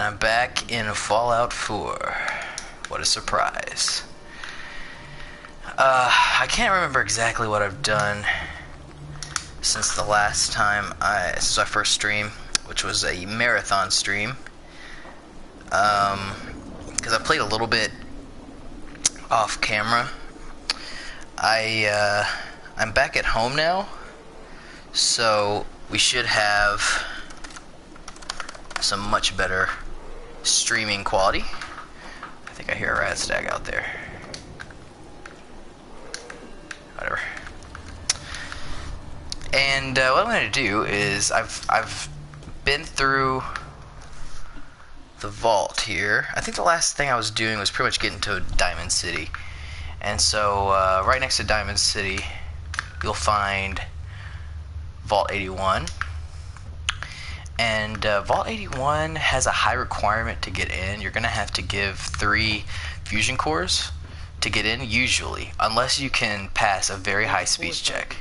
I'm back in Fallout 4. What a surprise. I can't remember exactly what I've done since the last time since I first streamed, which was a marathon stream. Because I played a little bit off camera. I'm back at home now, so we should have some much better streaming quality. I think I hear a rat stag out there. Whatever. And what I'm going to do is I've been through the vault here. I think the last thing I was doing was pretty much getting to Diamond City. And so right next to Diamond City you'll find Vault 81. And Vault 81 has a high requirement to get in. You're going to have to give 3 fusion cores to get in, usually, unless you can pass a very high speech check.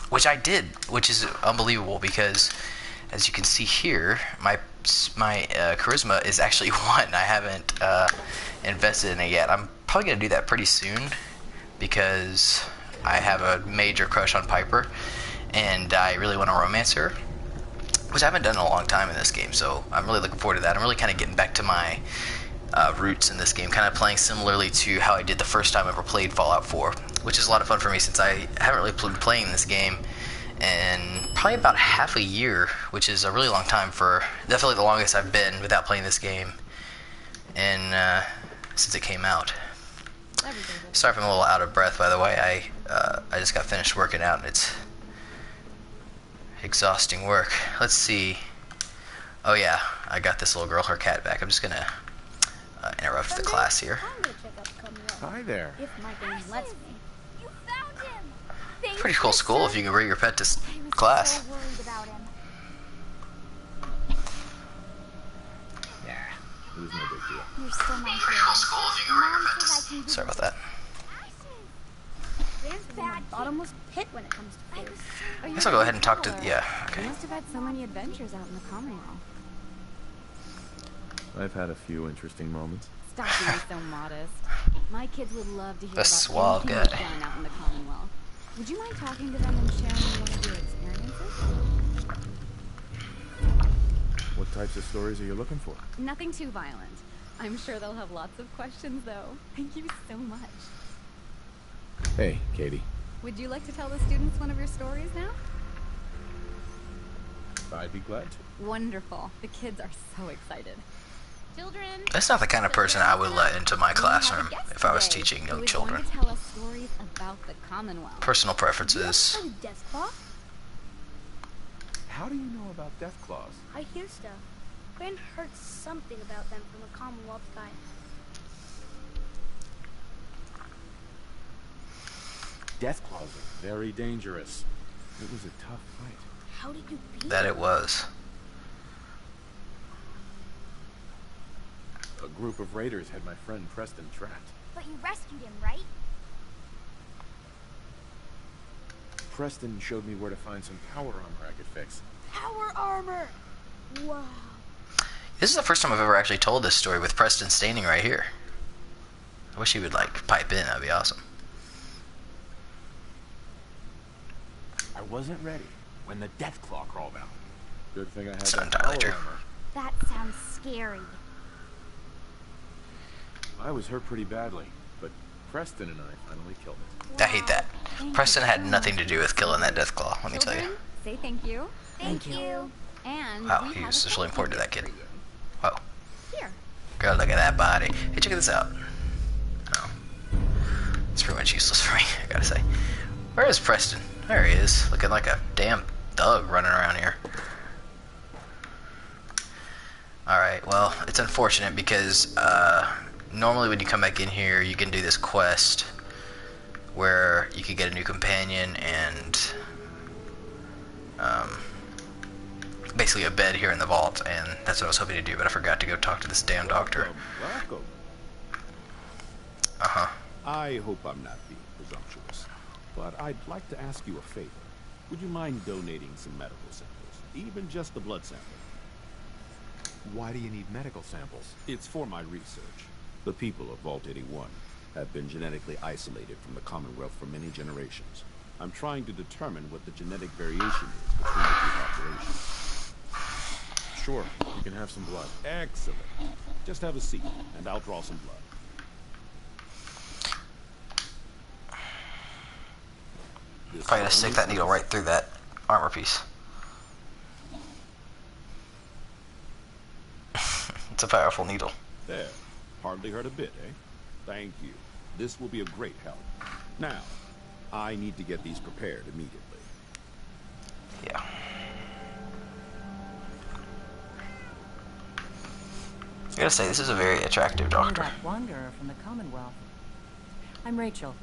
Which I did, which is unbelievable because, as you can see here, my charisma is actually 1. I haven't invested in it yet. I'm probably going to do that pretty soon because I have a major crush on Piper, and I really want to romance her, which I haven't done in a long time in this game, so I'm really looking forward to that. I'm really kind of getting back to my roots in this game, kind of playing similarly to how I did the first time I ever played Fallout 4, which is a lot of fun for me since I haven't really been playing this game in probably about half a year, which is a really long time for, definitely the longest I've been without playing this game and since it came out. Sorry if I'm a little out of breath, by the way. I just got finished working out, and it's exhausting work. Let's see. Oh yeah, I got this little girl, her cat, back. I'm just gonna interrupt the class here. Hi there. Pretty cool school if you can bring your pet to class. Yeah, it was no big deal. You're still my Pretty cool school if you can bring your pet to. Sorry about that. Bottomless pit when it comes to food. I guess I'll go ahead and talk to. Yeah. Okay. You must have had so many adventures out in the Commonwealth. I've had a few interesting moments. Stop being so modest. My kids would love to hear The about suave anything guy. you've done out in the Commonwealth. Would you mind talking to them and sharing one of your experiences? What types of stories are you looking for? Nothing too violent. I'm sure they'll have lots of questions, though. Thank you so much. Hey, Katie. Would you like to tell the students one of your stories now? I'd be glad to. Wonderful. The kids are so excited. Children. That's not the kind of person I would let into my classroom if I was teaching young children. Tell us stories about the Commonwealth. Personal preferences. How do you know about death claws? I hear stuff. Gwen heard something about them from a Commonwealth guy. Death claws are very dangerous. It was a tough fight. How did you beat That them? it was. A group of raiders had my friend Preston trapped. But you rescued him, right? Preston showed me where to find some power armor I could fix. Power armor! Wow. This is the first time I've ever actually told this story with Preston standing right here. I wish he would like pipe in. That'd be awesome. I wasn't ready when the death claw crawled out. Good thing I had It's that entirely power true. armor. That sounds scary. I was hurt pretty badly, but Preston and I finally killed it. I hate that. Preston had nothing to do with killing that death claw, let me tell you. Children, say thank you. Thank you. And Wow, we he have was a just really important to that kid. Whoa. Here. God, look at that body. Hey, check this out. Oh. It's pretty much useless for me, I gotta say. Where is Preston? There he is, looking like a damn thug running around here. Alright, well, it's unfortunate because normally when you come back in here, you can do this quest where you can get a new companion and basically a bed here in the vault, and that's what I was hoping to do, but I forgot to go talk to this damn doctor. Welcome. Uh-huh. I hope I'm not being presumptuous, but I'd like to ask you a favor. Would you mind donating some medical samples? Even just the blood sample. Why do you need medical samples? It's for my research. The people of Vault 81 have been genetically isolated from the Commonwealth for many generations. I'm trying to determine what the genetic variation is between the two populations. Sure, you can have some blood. Excellent. Just have a seat, and I'll draw some blood. Probably gonna stick that needle right through that armor piece. It's a powerful needle. There. Hardly hurt a bit, eh? Thank you. This will be a great help. Now, I need to get these prepared immediately. Yeah. I gotta say, this is a very attractive doctor. That wanderer from the Commonwealth. I'm Rachel.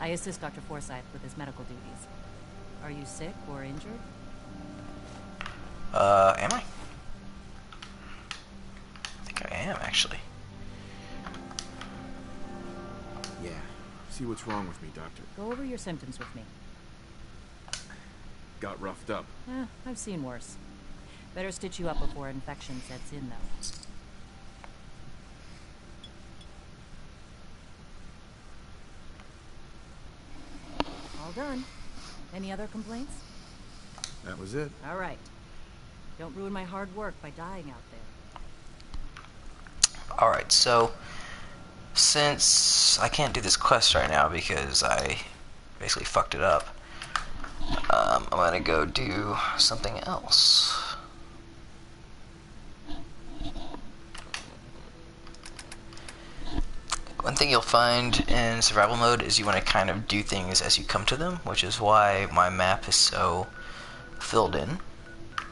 I assist Dr. Forsyth with his medical duties. Are you sick or injured? Am I? I think I am, actually. Yeah. See what's wrong with me, Doctor. Go over your symptoms with me. Got roughed up. I've seen worse. Better stitch you up before infection sets in, though. All done. Any other complaints? That was it. All right. Don't ruin my hard work by dying out there. Alright, so since I can't do this quest right now because I basically fucked it up, I'm gonna go do something else. One thing you'll find in survival mode is you want to kind of do things as you come to them, which is why my map is so filled in.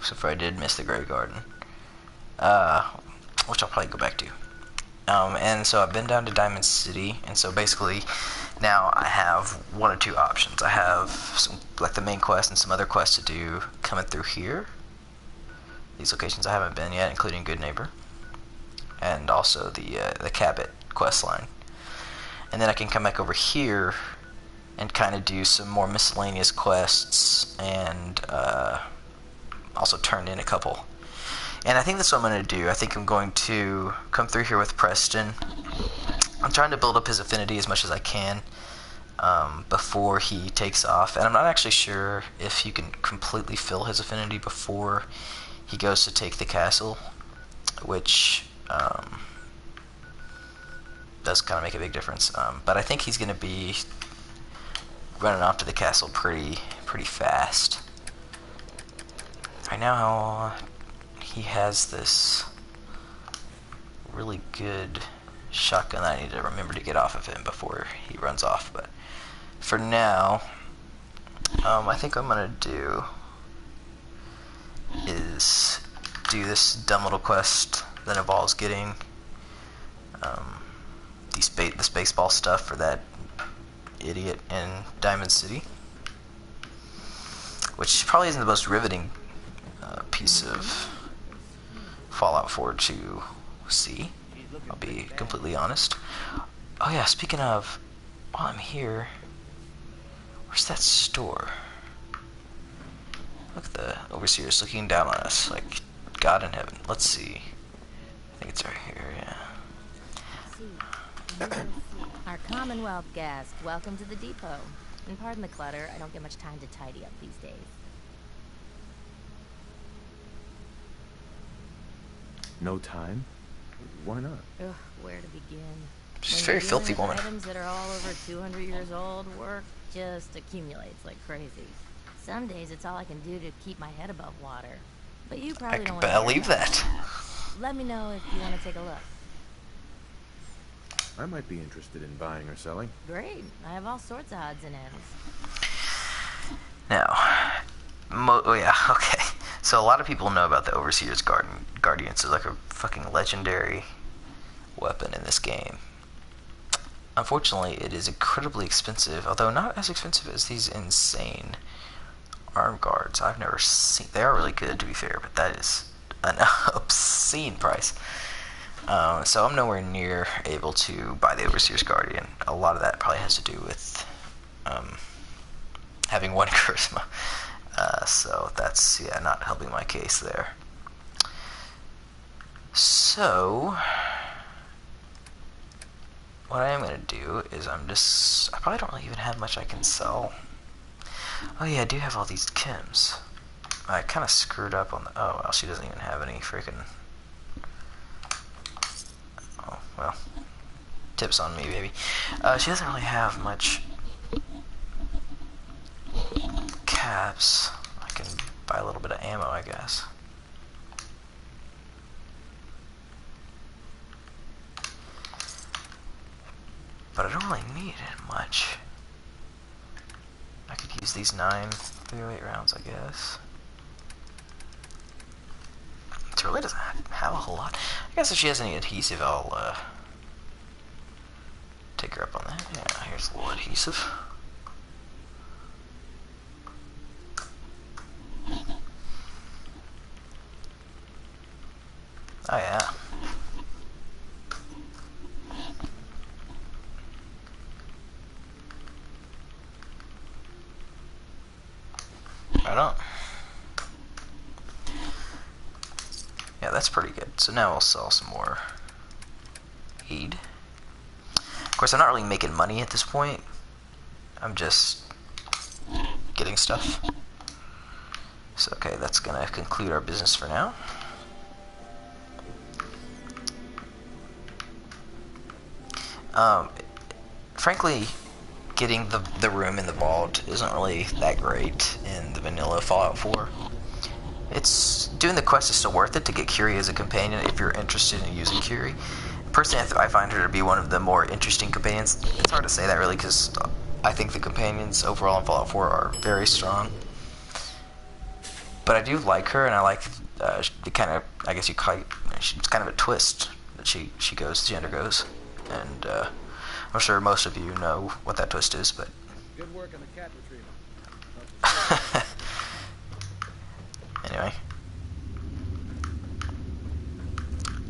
So far I did miss the Grey Garden, which I'll probably go back to. And so I've been down to Diamond City, and so basically now I have one or two options. I have some, like the main quest and some other quests to do coming through here. These locations I haven't been yet, including Good Neighbor, and also the Cabot quest line. And then I can come back over here and kind of do some more miscellaneous quests and also turn in a couple. And I think that's what I'm going to do. I think I'm going to come through here with Preston. I'm trying to build up his affinity as much as I can before he takes off. And I'm not actually sure if you can completely fill his affinity before he goes to take the castle, which does kind of make a big difference. But I think he's going to be running off to the castle pretty fast. Right now, he has this really good shotgun that I need to remember to get off of him before he runs off. But for now, I think what I'm going to do is do this dumb little quest that involves getting this baseball stuff for that idiot in Diamond City, which probably isn't the most riveting piece of Fallout 4 to see. I'll be completely honest. Oh yeah, speaking of, while I'm here, where's that store? Look at the overseers looking down on us like God in heaven. Let's see. I think it's right here, yeah. Our Commonwealth guest, welcome to the depot. And pardon the clutter, I don't get much time to tidy up these days. No time? Why not? Ugh, where to begin? She's a When very you're dealing filthy with woman. Items that are all over 200 years old, work just accumulates like crazy. Some days it's all I can do to keep my head above water. But you I probably don't can want to believe that. Let me know if you want to take a look. I might be interested in buying or selling. Great. I have all sorts of odds and ends. Now, oh yeah, okay. So a lot of people know about the Overseer's Guardian. It's like a fucking legendary weapon in this game. Unfortunately, it is incredibly expensive, although not as expensive as these insane arm guards I've never seen. They are really good, to be fair, but that is an obscene price. So I'm nowhere near able to buy the Overseer's Guardian. A lot of that probably has to do with having one charisma. So that's, yeah, not helping my case there. So what I am going to do is I probably don't really even have much I can sell. Oh yeah, I do have all these chems. I kind of screwed up on the, oh well, she doesn't even have any freaking, oh well, tips on me, baby. She doesn't really have much caps. I can buy a little bit of ammo, I guess. But I don't really need it much. I could use these 9 308 rounds, I guess. It really doesn't have a whole lot. I guess if she has any adhesive, I'll take her up on that. Yeah, here's a little adhesive. Oh yeah. Right on. Yeah, that's pretty good. So now we'll sell some more heat. Of course, I'm not really making money at this point. I'm just getting stuff. So, okay, that's gonna conclude our business for now. Frankly, getting the room in the vault isn't really that great in the vanilla Fallout 4. It's doing the quest is still worth it to get Curie as a companion if you're interested in using Curie. Personally, I find her to be one of the more interesting companions. It's hard to say that really because I think the companions overall in Fallout 4 are very strong. But I do like her, and I like the kind of, I guess you call it, it's kind of a twist that she undergoes, and I'm sure most of you know what that twist is, but Good work on the cat retrieval. anyway,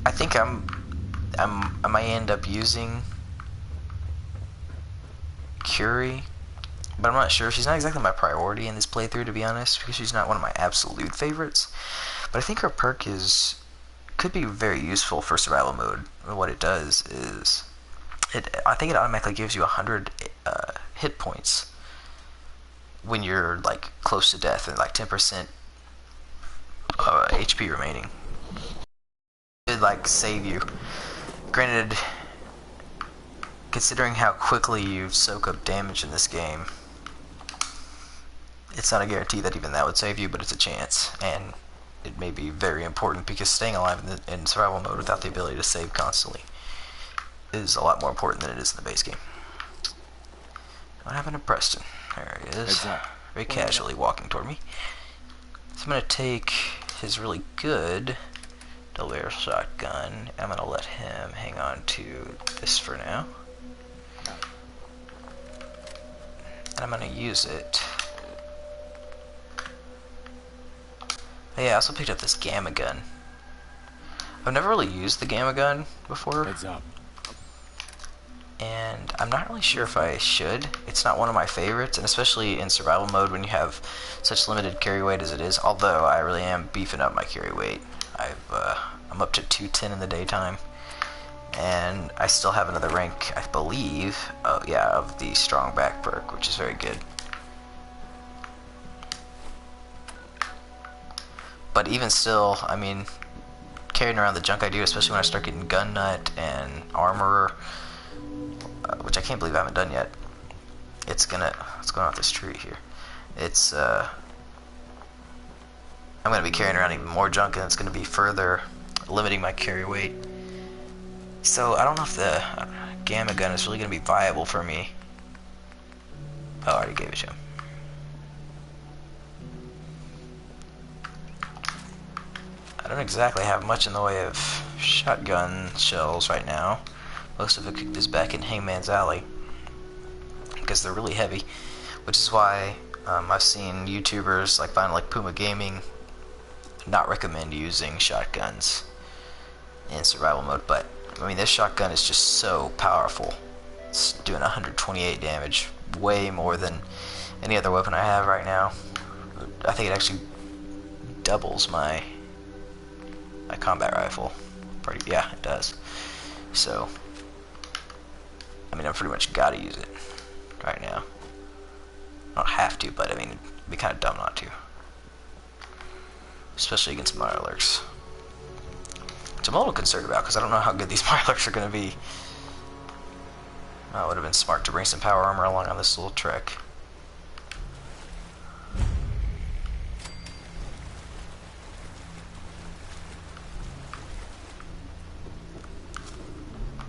I think I might end up using Curie, but I'm not sure. She's not exactly my priority in this playthrough, to be honest, because she's not one of my absolute favorites. But I think her perk could be very useful for survival mode. What it does is, I think it automatically gives you 100 hit points when you're like close to death and like 10% HP remaining. It like save you. Granted, considering how quickly you soak up damage in this game, it's not a guarantee that even that would save you, but it's a chance, and it may be very important because staying alive in survival mode without the ability to save constantly is a lot more important than it is in the base game. What happened to Preston? There he is, very casually walking toward me. So I'm going to take his really good double-barrel shotgun. I'm going to let him hang on to this for now. And I'm going to use it. Oh yeah, I also picked up this gamma gun. I've never really used the gamma gun before. Heads up. And I'm not really sure if I should. It's not one of my favorites, and especially in survival mode when you have such limited carry weight as it is, although I really am beefing up my carry weight. I'm up to 210 in the daytime, and I still have another rank, I believe, of the strong back perk, which is very good. But even still, I mean, carrying around the junk I do, especially when I start getting gun nut and armor, which I can't believe I haven't done yet. What's going on with this tree here? I'm going to be carrying around even more junk, and it's going to be further limiting my carry weight. So I don't know if the gamma gun is really going to be viable for me. Oh, I already gave it to him. I don't exactly have much in the way of shotgun shells right now. Most of it is back in Hangman's Alley because they're really heavy, which is why I've seen YouTubers like Puma Gaming not recommend using shotguns in survival mode. But I mean, this shotgun is just so powerful. It's doing 128 damage, way more than any other weapon I have right now. I think it actually doubles my combat rifle. Yeah, it does. So, I mean, I've pretty much got to use it right now. I don't have to, but I mean, it'd be kind of dumb not to. Especially against Mirelurks. Which I'm a little concerned about, because I don't know how good these Mirelurks are going to be. Oh, it would have been smart to bring some power armor along on this little trek.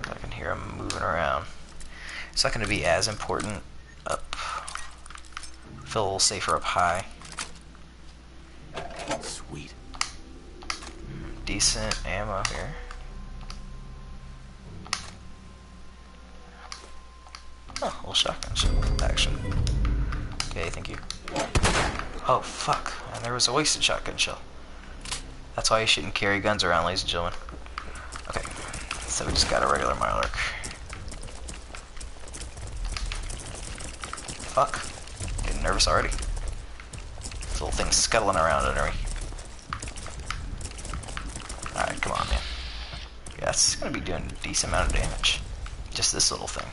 I can hear them moving around. It's not going to be as important up. Feel a little safer up high. Sweet. Decent ammo here. Oh, a little shotgun action. Okay, thank you. Oh, fuck. And there was a wasted shotgun shell. That's why you shouldn't carry guns around, ladies and gentlemen. Okay, so we just got a regular Mirelurk. Fuck. Getting nervous already. This little thing's scuttling around under me. Alright, come on, man. Yeah, it's gonna be doing a decent amount of damage. Just this little thing.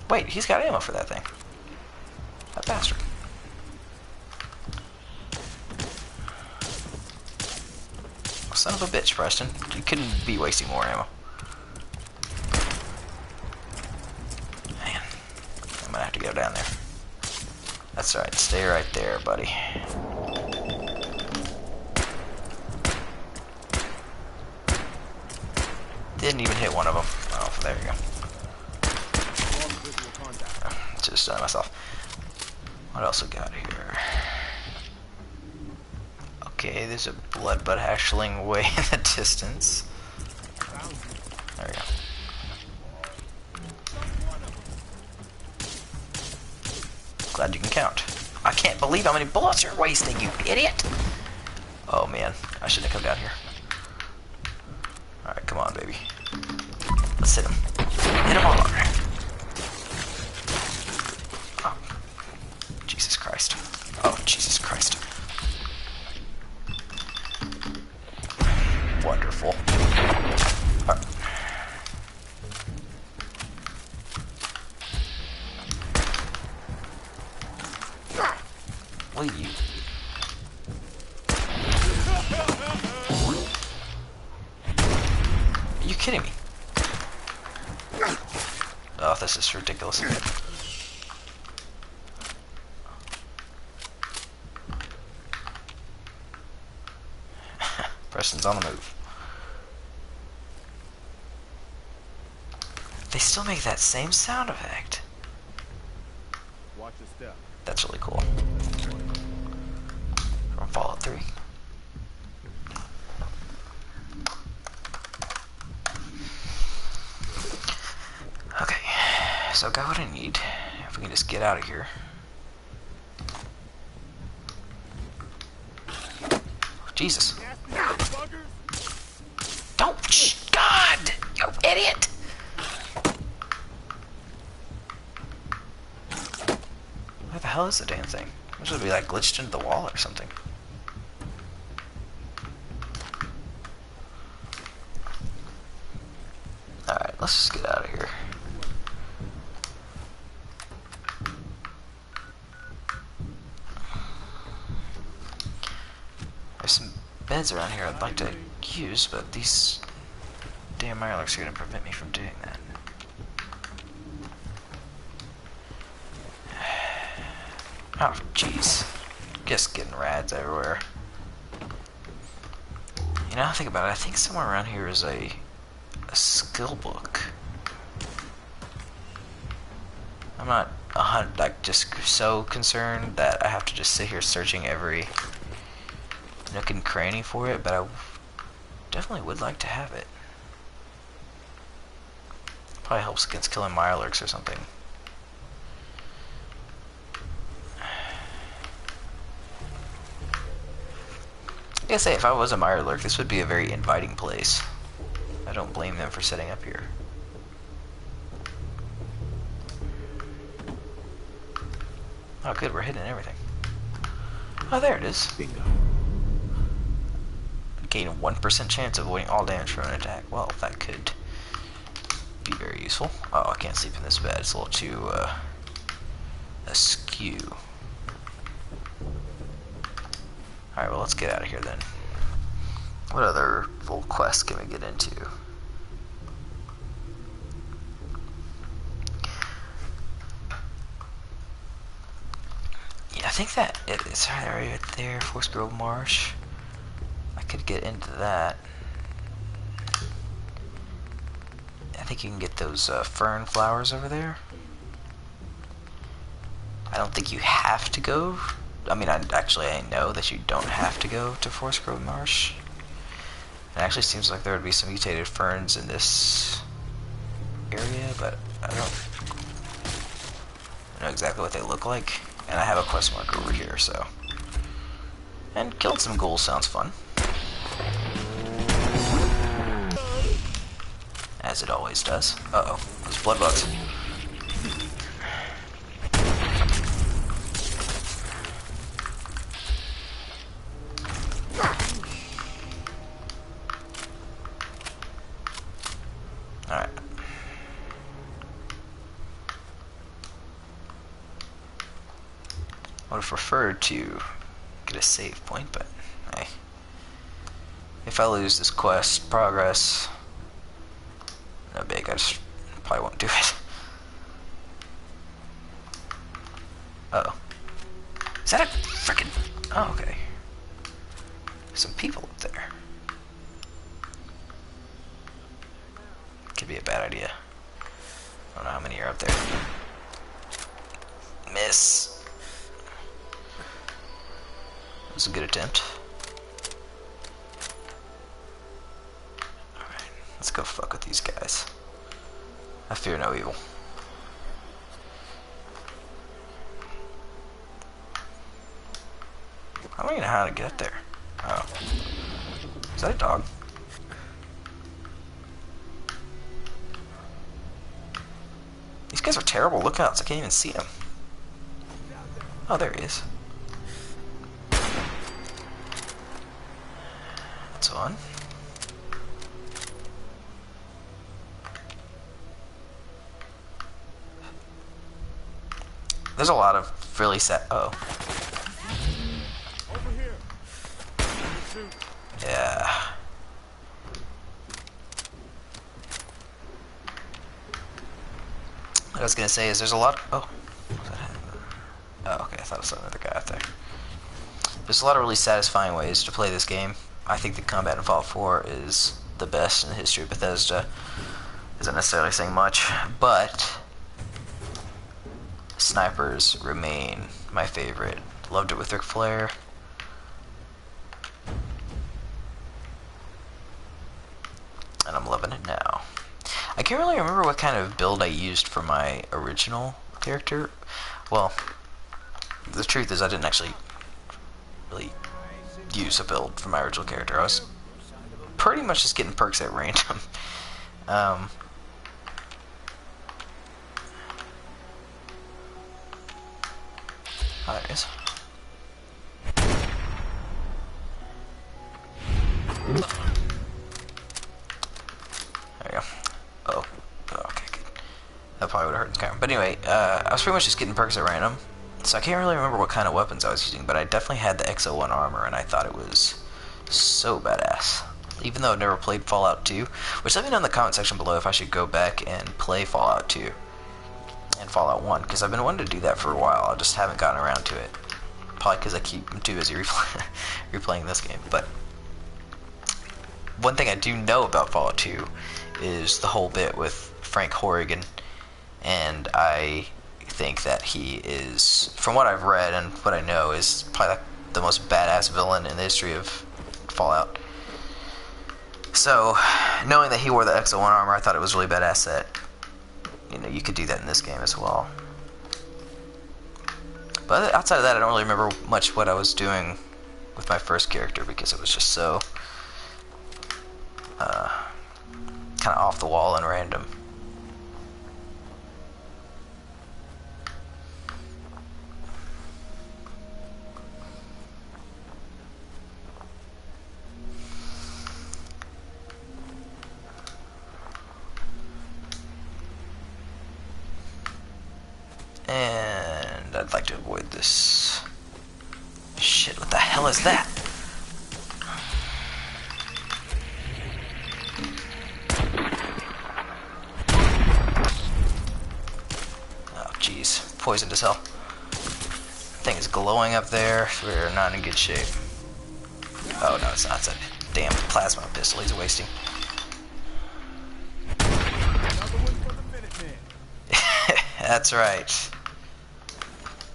Wait, he's got ammo for that thing. That bastard. Oh, son of a bitch, Preston. You couldn't be wasting more ammo. Man. I'm gonna have to go down there. That's right. Stay right there, buddy. Didn't even hit one of them. Oh, there you go. Just done myself. What else we got here? Okay, there's a bloodbutt hatchling way in the distance. There we go. Glad you can count. I can't believe how many bullets you're wasting, you idiot! Oh man, I shouldn't have come down here. Alright, come on, baby. Let's hit him. Hit him all over. Oh. Jesus Christ. Oh, Jesus Christ. Wonderful. Alright. Will you? Are you kidding me? Oh, this is ridiculous. Preston's on the move. They still make that same sound effect. Watch your step. That's really cool. From Fallout 3. Okay, so I got what I need. If we can just get out of here. Jesus. Don't, shh, God, you idiot! What the hell is the damn thing? It should be like glitched into the wall or something. Alright, let's just get out of here. There's some beds around here I'd like to use, but these damn Mirelurks are going to prevent me from doing that. Oh, jeez. Just getting rads everywhere. You know, think about it. I think somewhere around here is a skill book. I'm not just so concerned that I have to just sit here searching every nook and cranny for it, but I definitely would like to have it. Probably helps against killing Mirelurks or something. I gotta say, if I was a Mirelurk, this would be a very inviting place. I don't blame them for setting up here. Oh good, we're hitting everything. Oh, there it is. Bingo. Gain a 1% chance of avoiding all damage from an attack. Well, that could be very useful. Oh, I can't sleep in this bed. It's a little too askew. Alright, well, let's get out of here then. What other full quests can we get into? Yeah, I think that it's right there, Forest Grove Marsh. I could get into that. I think you can get those fern flowers over there. I don't think you have to go. I mean, I know that you don't have to go to Forest Grove Marsh. It actually seems like there would be some mutated ferns in this area, but I don't know exactly what they look like. And I have a quest marker over here, so. And killed some ghouls sounds fun. As it always does. Uh-oh, those blood bugs. Alright. I would have preferred to get a save point, but hey. If I lose this quest progress, no big, I just probably won't do it. Uh-oh. Is that a frickin'... Oh, okay. Some people up there. Could be a bad idea. I don't know how many are up there. Miss. That was a good attempt. Alright, let's go fuck with these guys. I fear no evil. I don't even know how to get up there. Oh. Is that a dog? These guys are terrible lookouts. I can't even see him. Oh, there he is. That's on. There's a lot of really sad. Oh. Over here. Yeah. What I was gonna say is there's a lot. Oh. What was that? Oh, okay. I thought I saw another guy up there. There's a lot of really satisfying ways to play this game. I think the combat in Fallout 4 is the best in the history of Bethesda. Isn't necessarily saying much, but snipers remain my favorite. Loved it with Ric Flair. And I'm loving it now. I can't really remember what kind of build I used for my original character. Well, the truth is I didn't actually really use a build for my original character. I was pretty much just getting perks at random. Oh, there it is. There we go. Oh, okay, good. That probably would have hurt in the camera. But anyway, I was pretty much just getting perks at random. So I can't really remember what kind of weapons I was using, but I definitely had the XO1 armor, and I thought it was so badass. Even though I've never played Fallout 2, which let me know in the comment section below if I should go back and play Fallout 2 and Fallout 1, because I've been wanting to do that for a while. I just haven't gotten around to it. Probably because I keep too busy replaying this game. But one thing I do know about Fallout 2 is the whole bit with Frank Horrigan, and I think that he is, from what I've read and what I know, is probably like the most badass villain in the history of Fallout. So, knowing that he wore the XO1 armor, I thought it was really badass that, you know, you could do that in this game as well. But outside of that, I don't really remember much what I was doing with my first character, because it was just so kind of off the wall and random. And I'd like to avoid this. Shit, what the hell is that? Oh, jeez. Poisoned as hell. Thing is glowing up there. We're not in good shape. Oh, no, it's not. It's a damn plasma pistol he's wasting. That's right.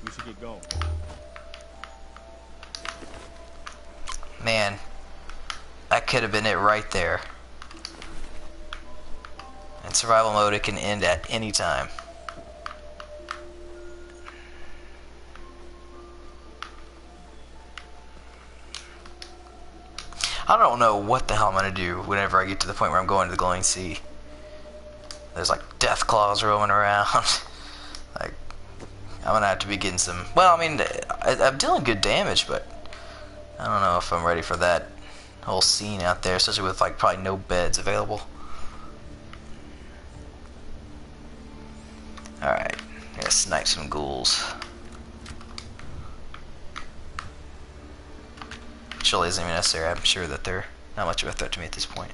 We should get going. Man, that could have been it right there. In survival mode, it can end at any time. I don't know what the hell I'm gonna do whenever I get to the point where I'm going to the glowing sea. There's like death claws roaming around. Like, I'm gonna have to be getting some. Well, I mean, I'm dealing good damage, but I don't know if I'm ready for that whole scene out there, especially with like probably no beds available. Alright, gotta snipe some ghouls. Surely isn't even necessary. I'm sure that they're not much of a threat to me at this point.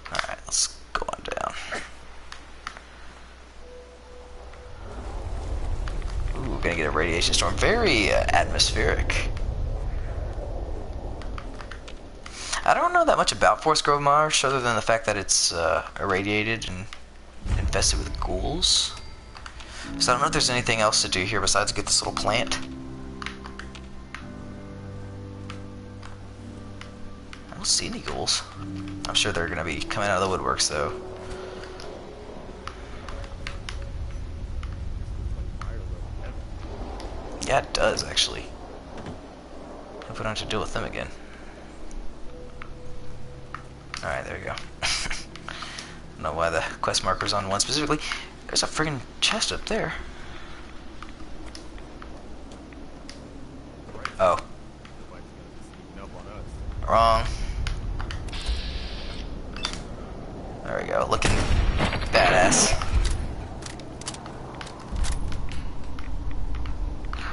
Alright, let's go on down. Ooh, gonna get a radiation storm. Very atmospheric. I don't know that much about Forest Grove Marsh other than the fact that it's irradiated and infested with ghouls. So I don't know if there's anything else to do here besides get this little plant. I don't see any ghouls. I'm sure they're going to be coming out of the woodworks though. Yeah, it does actually. Hope we don't have to deal with them again. Alright, there we go. I don't know why the quest marker's on one specifically. There's a friggin' chest up there. Oh. Wrong. There we go, looking badass.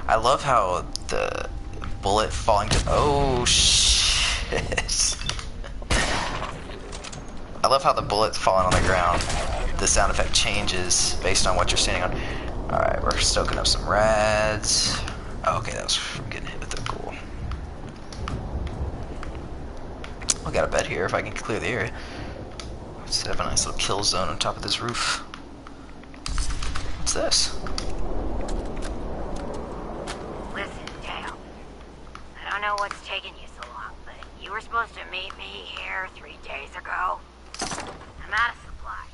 I love how the bullet falling to... Oh, shit. I love how the bullet falling on the ground, the sound effect changes based on what you're standing on. Alright, we're stoking up some rads. Oh, okay, that was from getting hit with the ghoul. I got a bed here if I can clear the area. Let's have a nice little kill zone on top of this roof. What's this? Listen, Dale. I don't know what's taking you so long, but you were supposed to meet me here 3 days ago. I'm out of supplies,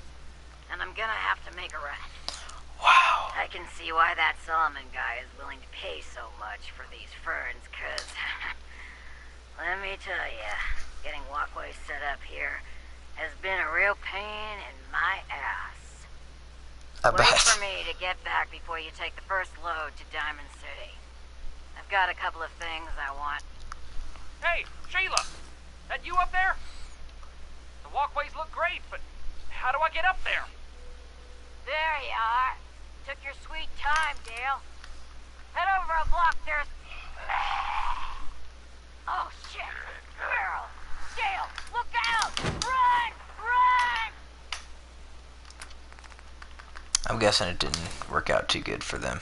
and I'm gonna have to make a run. Wow. I can see why that Solomon guy is willing to pay so much for these ferns, cause let me tell ya, getting walkways set up here has been a real pain in my ass. I Wait bet. for me to get back before you take the first load to Diamond City. I've got a couple of things I want. Hey, Sheila! That you up there? The walkways look great, but how do I get up there? There you are. Took your sweet time, Dale. Head over a block, there's... Oh, shit. Girl. Dale, look out! Run! Run! I'm guessing it didn't work out too good for them.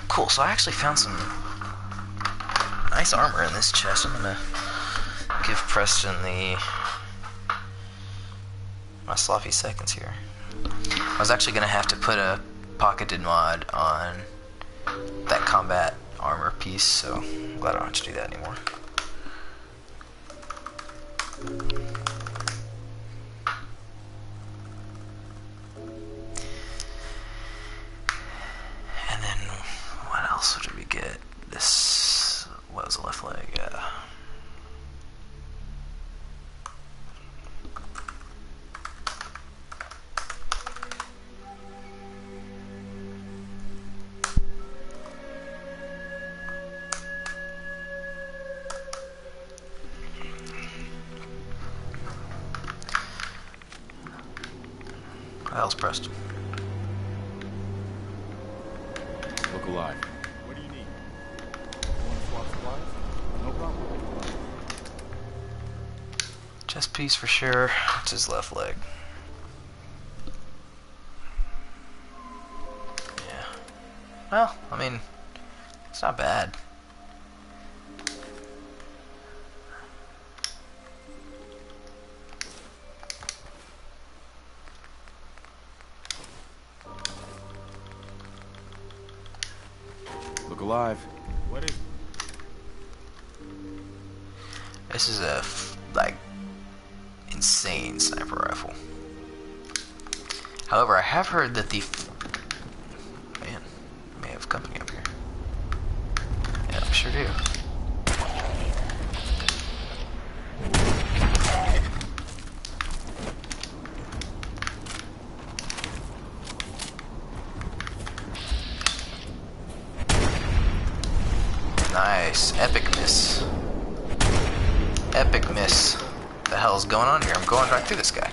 Cool, so I actually found some nice armor in this chest. I'm gonna give Preston my sloppy seconds here. I was actually gonna have to put a pocketed mod on that combat armor piece, so I'm glad I don't have to do that anymore. That was pressed. Look alive. What do you need? Want to swap supplies? No problem. Chest piece for sure. It's his left leg. Yeah. Well, I mean, it's not bad. Look alive. What is? This is a like insane sniper rifle. However, I have heard that the man may have company up here. Yeah, I sure do. Nice. Epic miss. Epic miss. What the hell's going on here? I'm going right through this guy.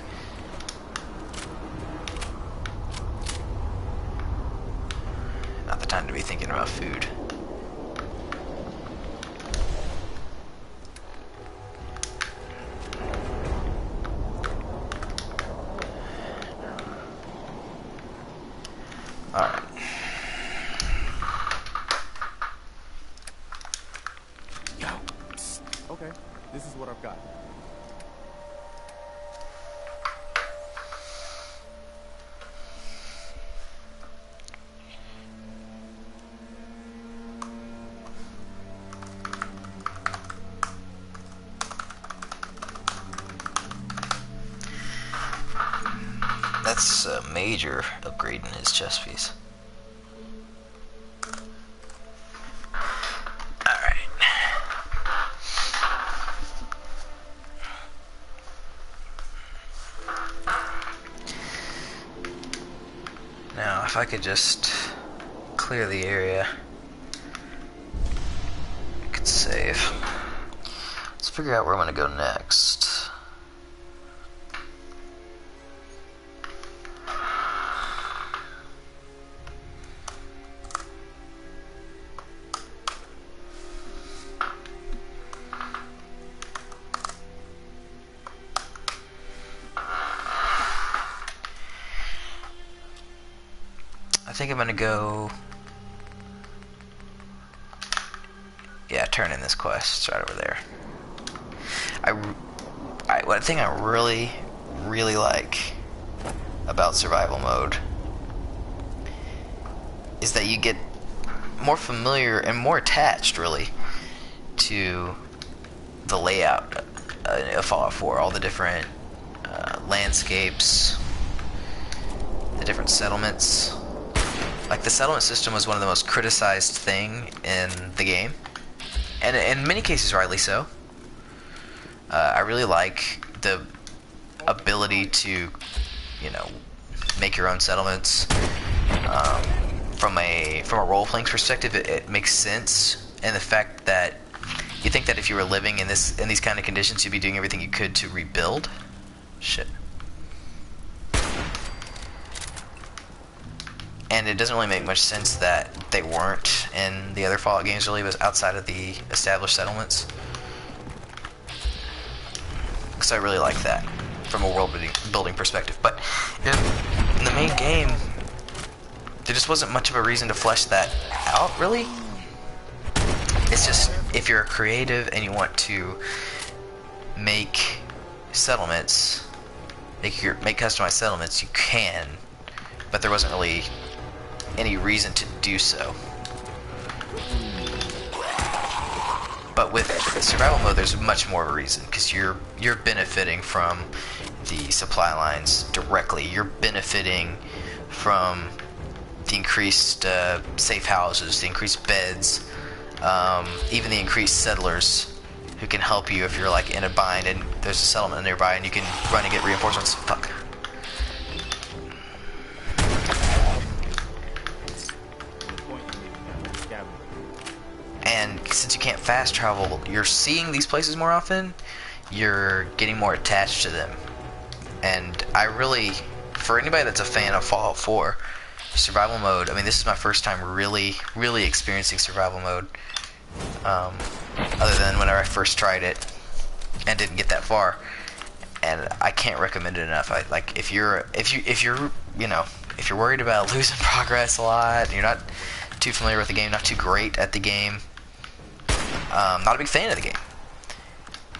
Not the time to be thinking about food. Alright. Okay, this is what I've got. That's a major upgrade in his chest piece. Now, if I could just clear the area, I could save. Let's figure out where I'm going to go next. I think I'm gonna go. Yeah, turn in this quest. It's right over there. One thing I really like about survival mode is that you get more familiar and more attached, really, to the layout of Fallout 4. All the different landscapes, the different settlements. Like, the settlement system was one of the most criticized thing in the game, and in many cases rightly so. I really like the ability to, you know, make your own settlements. From a role-playing perspective, it makes sense, and the fact that you think that if you were living in these kind of conditions, you'd be doing everything you could to rebuild. Shit. And it doesn't really make much sense that they weren't in the other Fallout games, really, but outside of the established settlements. Because I really like that from a world building perspective. But in the main game, there just wasn't much of a reason to flesh that out, really. It's just, if you're creative and you want to make settlements, make customized settlements, you can, but there wasn't really any reason to do so. But with survival mode, there's much more of a reason, because you're benefiting from the supply lines directly. You're benefiting from the increased safe houses, the increased beds, even the increased settlers who can help you if you're like in a bind and there's a settlement nearby and you can run and get reinforcements. Fuck. And since you can't fast travel, you're seeing these places more often, you're getting more attached to them. And I really for anybody that's a fan of Fallout 4, survival mode, I mean, this is my first time really experiencing survival mode, other than whenever I first tried it and didn't get that far, and I can't recommend it enough. If you're you know, if you're worried about losing progress a lot, and you're not too familiar with the game, not too great at the game, not a big fan of the game,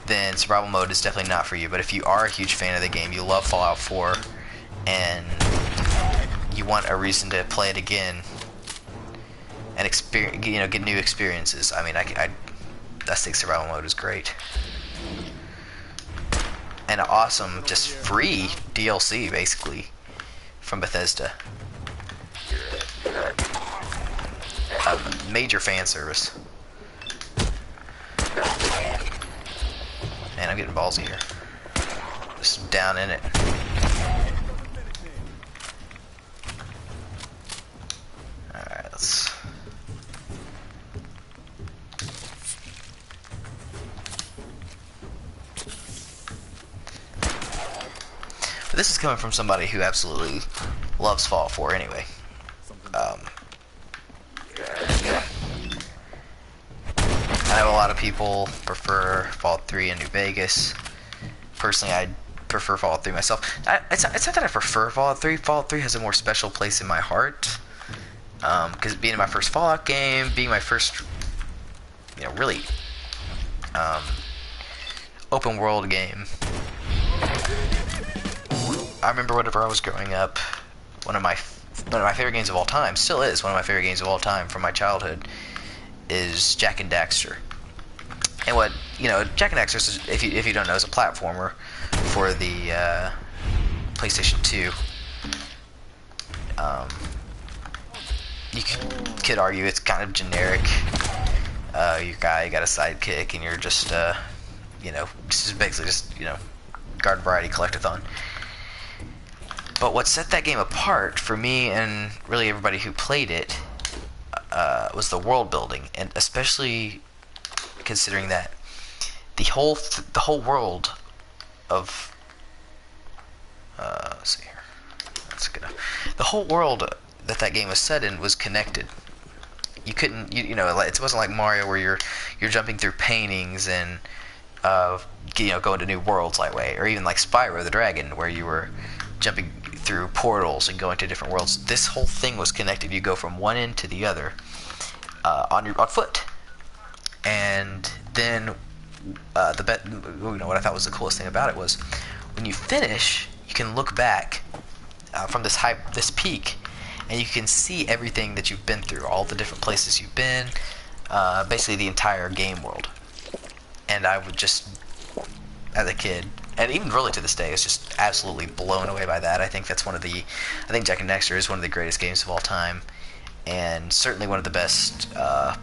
then survival mode is definitely not for you. But if you are a huge fan of the game, you love Fallout 4, and you want a reason to play it again and experience, you know, get new experiences, I mean, I think survival mode is great. And an awesome, just free DLC, basically, from Bethesda. A major fan service. Man, I'm getting ballsy here. Just down in it. Alright, let's... But this is coming from somebody who absolutely loves Fallout 4 anyway. I know a lot of people prefer Fallout 3 in New Vegas. Personally, I prefer Fallout 3 myself. It's not that I prefer Fallout 3. Fallout 3 has a more special place in my heart. Because being my first Fallout game, being my first, you know, really open world game. I remember whenever I was growing up, one of my favorite games of all time, still is one of my favorite games of all time from my childhood, is Jak and Daxter. And what, you know, Jak and Daxter is, if you don't know, is a platformer for the PlayStation 2. You could argue it's kind of generic. You got a sidekick, and you're just, you know, basically just, you know, garden variety collectathon. But what set that game apart for me and really everybody who played it was the world building, and especially considering that the whole world of let's see here, the whole world that game was set in was connected. You couldn't, you know, it wasn't like Mario where you're jumping through paintings and you know, going to new worlds that way, or even like Spyro the Dragon where you were jumping through portals and going to different worlds. This whole thing was connected. You go from one end to the other on foot. And then you know, what I thought was the coolest thing about it was when you finish, you can look back from this peak, and you can see everything that you've been through, all the different places you've been, basically the entire game world. And I would just, as a kid, and even really to this day, is just absolutely blown away by that. I think Jak and Daxter is one of the greatest games of all time, and certainly one of the best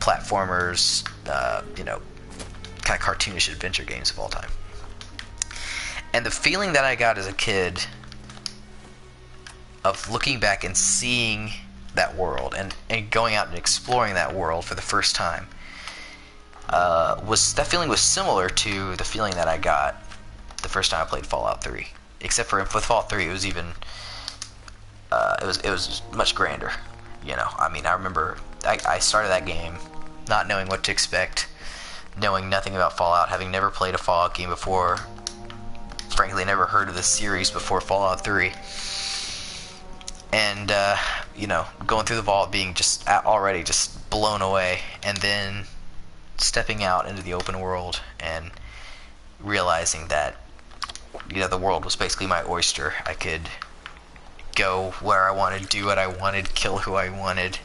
platformers, you know, kind of cartoonish adventure games of all time. And the feeling that I got as a kid of looking back and seeing that world and going out and exploring that world for the first time, that feeling was similar to the feeling that I got the first time I played Fallout 3. Except for with Fallout 3, it was even it was much grander. You know, I mean, I remember I started that game not knowing what to expect, knowing nothing about Fallout, having never played a Fallout game before, frankly never heard of this series before Fallout 3, and you know, going through the vault, being just already just blown away, and then stepping out into the open world and realizing that, you know, the world was basically my oyster. I could go where I wanted, do what I wanted, kill who I wanted,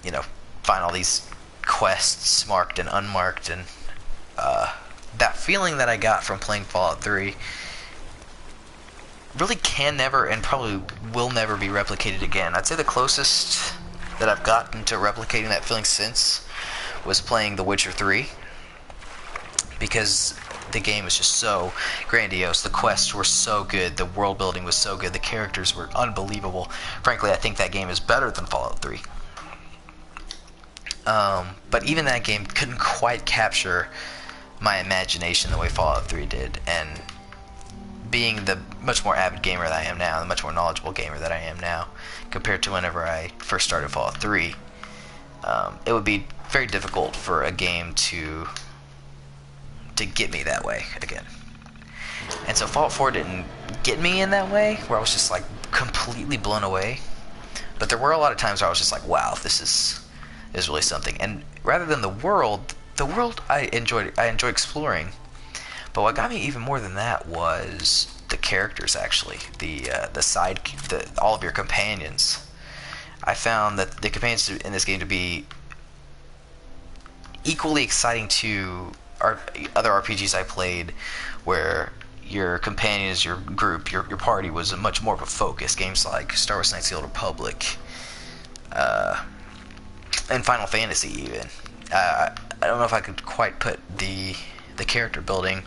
you know, find all these quests marked and unmarked, and that feeling that I got from playing Fallout 3 really can never and probably will never be replicated again. I'd say the closest that I've gotten to replicating that feeling since was playing The Witcher 3, because the game was just so grandiose, the quests were so good, the world building was so good, the characters were unbelievable. Frankly, I think that game is better than Fallout 3. But even that game couldn't quite capture my imagination the way Fallout 3 did, and being the much more avid gamer that I am now, the much more knowledgeable gamer that I am now, compared to whenever I first started Fallout 3, it would be very difficult for a game to get me that way again. And so Fallout 4 didn't get me in that way, where I was just like completely blown away. But there were a lot of times where I was just like, wow, this is really something. And rather than the world I enjoyed exploring. But what got me even more than that was the characters, actually, all of your companions. I found that the companions in this game to be equally exciting to other RPGs I played, where your companions, your group, your party was a much more of a focus. Games like Star Wars: Knights of the Old Republic, and Final Fantasy even. I don't know if I could quite put the character building,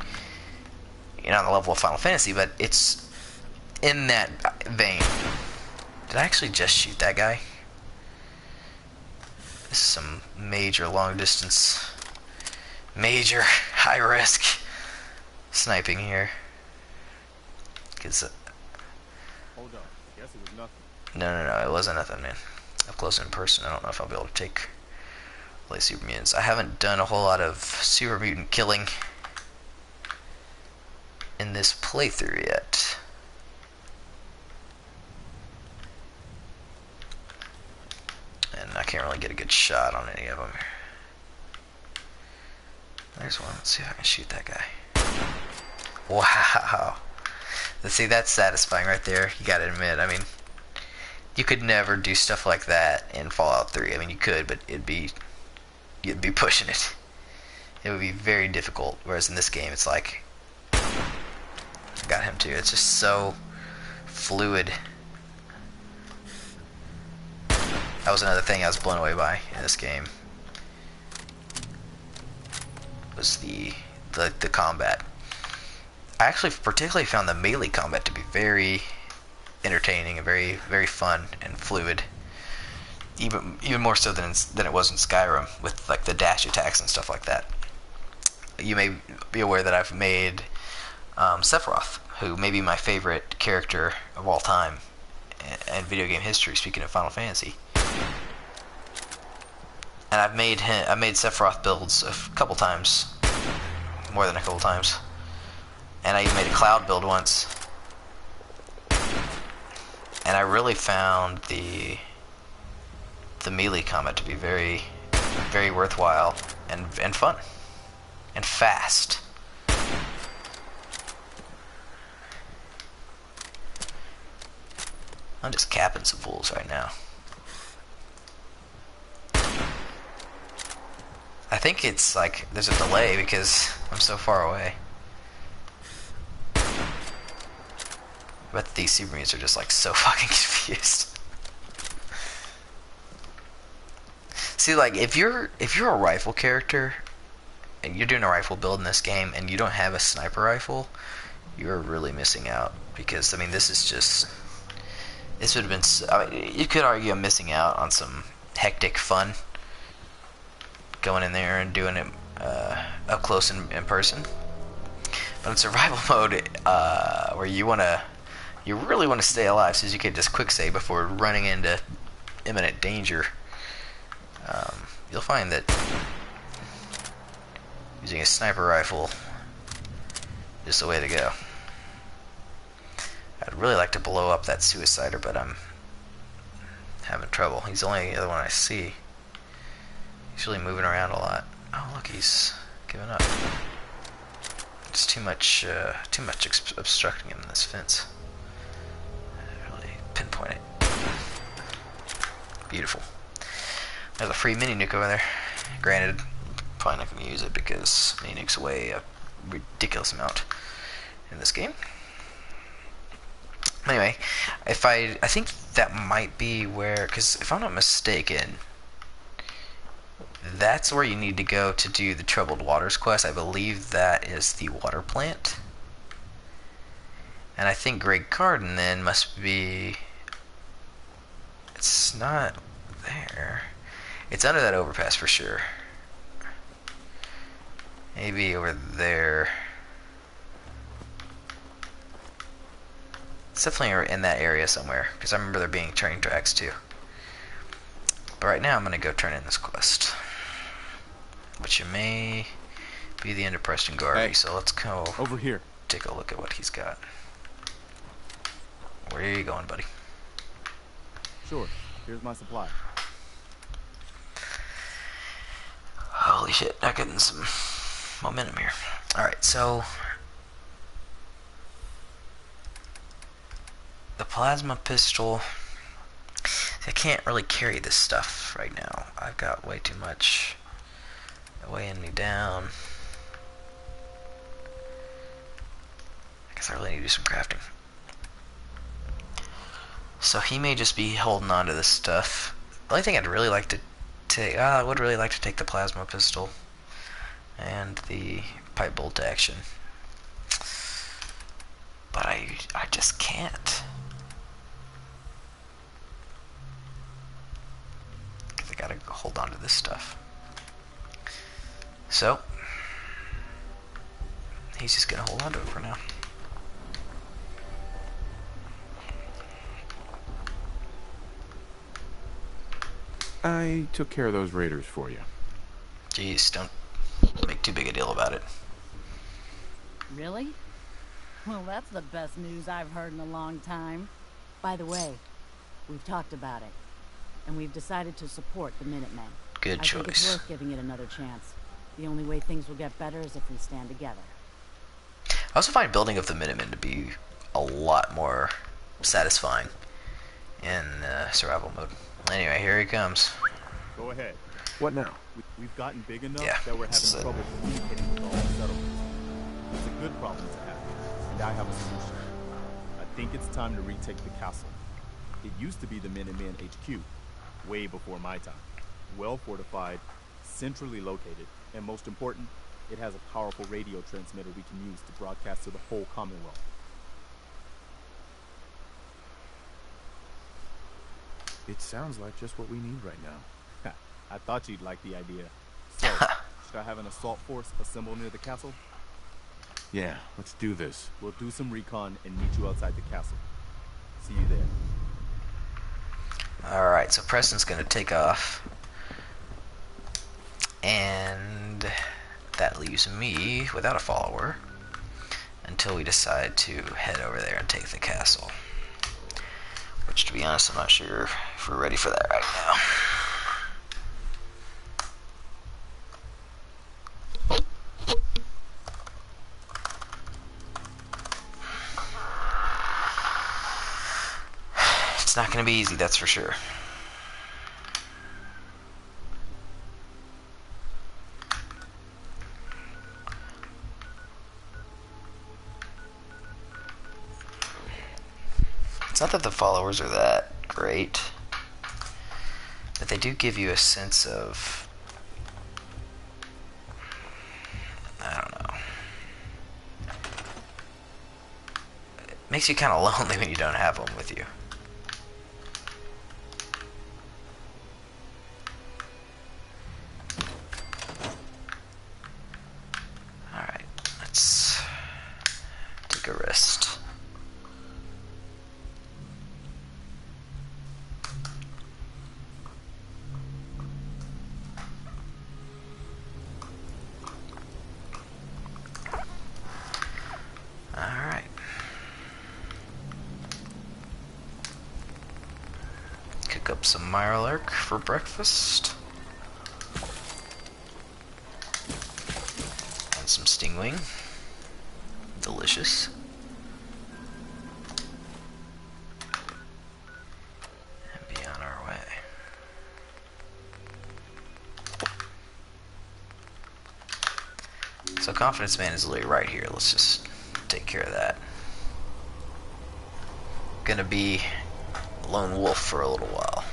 on the level of Final Fantasy, but it's in that vein. Did I actually just shoot that guy? This is some major long distance, major high risk sniping here. Cause Hold up. I guess it was nothing. no, it wasn't nothing, man. Up close in person, I don't know if I'll be able to take super mutants. I haven't done a whole lot of super mutant killing in this playthrough yet. And I can't really get a good shot on any of them. There's one. Let's see if I can shoot that guy. Wow. Let's see, that's satisfying right there. You gotta admit. I mean, you could never do stuff like that in Fallout 3. I mean, you could, but you'd be pushing it. It would be very difficult. Whereas in this game, it's like, got him too. It's just so fluid. That was another thing I was blown away by in this game. Was the combat. I actually particularly found the melee combat to be very entertaining and very, very fun and fluid. Even more so than it was in Skyrim, with like the dash attacks and stuff like that. You may be aware that I've made Sephiroth, who may be my favorite character of all time in video game history, speaking of Final Fantasy. And I've made Sephiroth builds a couple times, more than a couple times. And I even made a Cloud build once. And I really found the melee combat to be very, very worthwhile and fun and fast. I'm just capping some fools right now. I think it's like there's a delay because I'm so far away. But these super mutants are just like so fucking confused. See, like if you're a rifle character and you're doing a rifle build in this game and you don't have a sniper rifle, you're really missing out, because I mean this would have been, I mean, you could argue I'm missing out on some hectic fun going in there and doing it up close in person. But in survival mode, where you really want to stay alive, so you can just quick save before running into imminent danger, you'll find that using a sniper rifle is the way to go. I'd really like to blow up that suicider, but I'm having trouble. He's the only other one I see. He's really moving around a lot. Oh look, he's giving up. It's too much obstructing him in this fence. Really pinpoint it. Beautiful. There's a free mini nuke over there. Granted, probably not going to use it because mini nukes weigh a ridiculous amount in this game. Anyway, I think that might be where, because if I'm not mistaken, that's where you need to go to do the Troubled Waters quest. I believe that is the water plant. And I think Great Garden then must be... It's not there. It's under that overpass for sure. Maybe over there. It's definitely in that area somewhere, because I remember there being train tracks too. But right now I'm going to go turn in this quest, which may be the end of Preston Garvey. Hey, so let's go over here. take a look at what he's got. Where are you going, buddy? Sure. Here's my supply. Holy shit, not getting some momentum here. Alright, so the plasma pistol, I can't really carry this stuff right now. I've got way too much weighing me down. I guess I really need to do some crafting. So he may just be holding on to this stuff. The only thing I'd really like to take, I would really like to take the plasma pistol and the pipe bolt action, but I just can't, because I gotta hold on to this stuff. So he's just gonna hold on to it for now. I took care of those raiders for you. Jeez, don't make too big a deal about it. Really? Well, that's the best news I've heard in a long time. By the way, we've talked about it, and we've decided to support the Minutemen. Good choice. I think it's worth giving it another chance. The only way things will get better is if we stand together. I also find building of the Minutemen to be a lot more satisfying in survival mode. Anyway, here he comes. Go ahead. What now? We've gotten big enough Yeah, that we're this is having it. trouble communicating with all the settlements. It's a good problem to have, and I have a solution. I think it's time to retake the castle. It used to be the Minutemen HQ, way before my time. Well fortified, centrally located, and most important, it has a powerful radio transmitter we can use to broadcast to the whole Commonwealth. It sounds like just what we need right now. I thought you'd like the idea. So, should I have an assault force assemble near the castle? Yeah, let's do this. We'll do some recon and meet you outside the castle. See you there. Alright, so Preston's gonna take off. And that leaves me without a follower until we decide to head over there and take the castle. Which, to be honest, I'm not sure if we're ready for that right now. It's not going to be easy, that's for sure. It's not that the followers are that great, but they do give you a sense of, I don't know, it makes you kind of lonely when you don't have them with you. Alright, let's take a rest. Alright. Cook up some Mirelurk for breakfast. And some stingwing. Delicious. And be on our way. So Confidence Man is literally right here. Let's just take care of that. Gonna be lone wolf for a little while.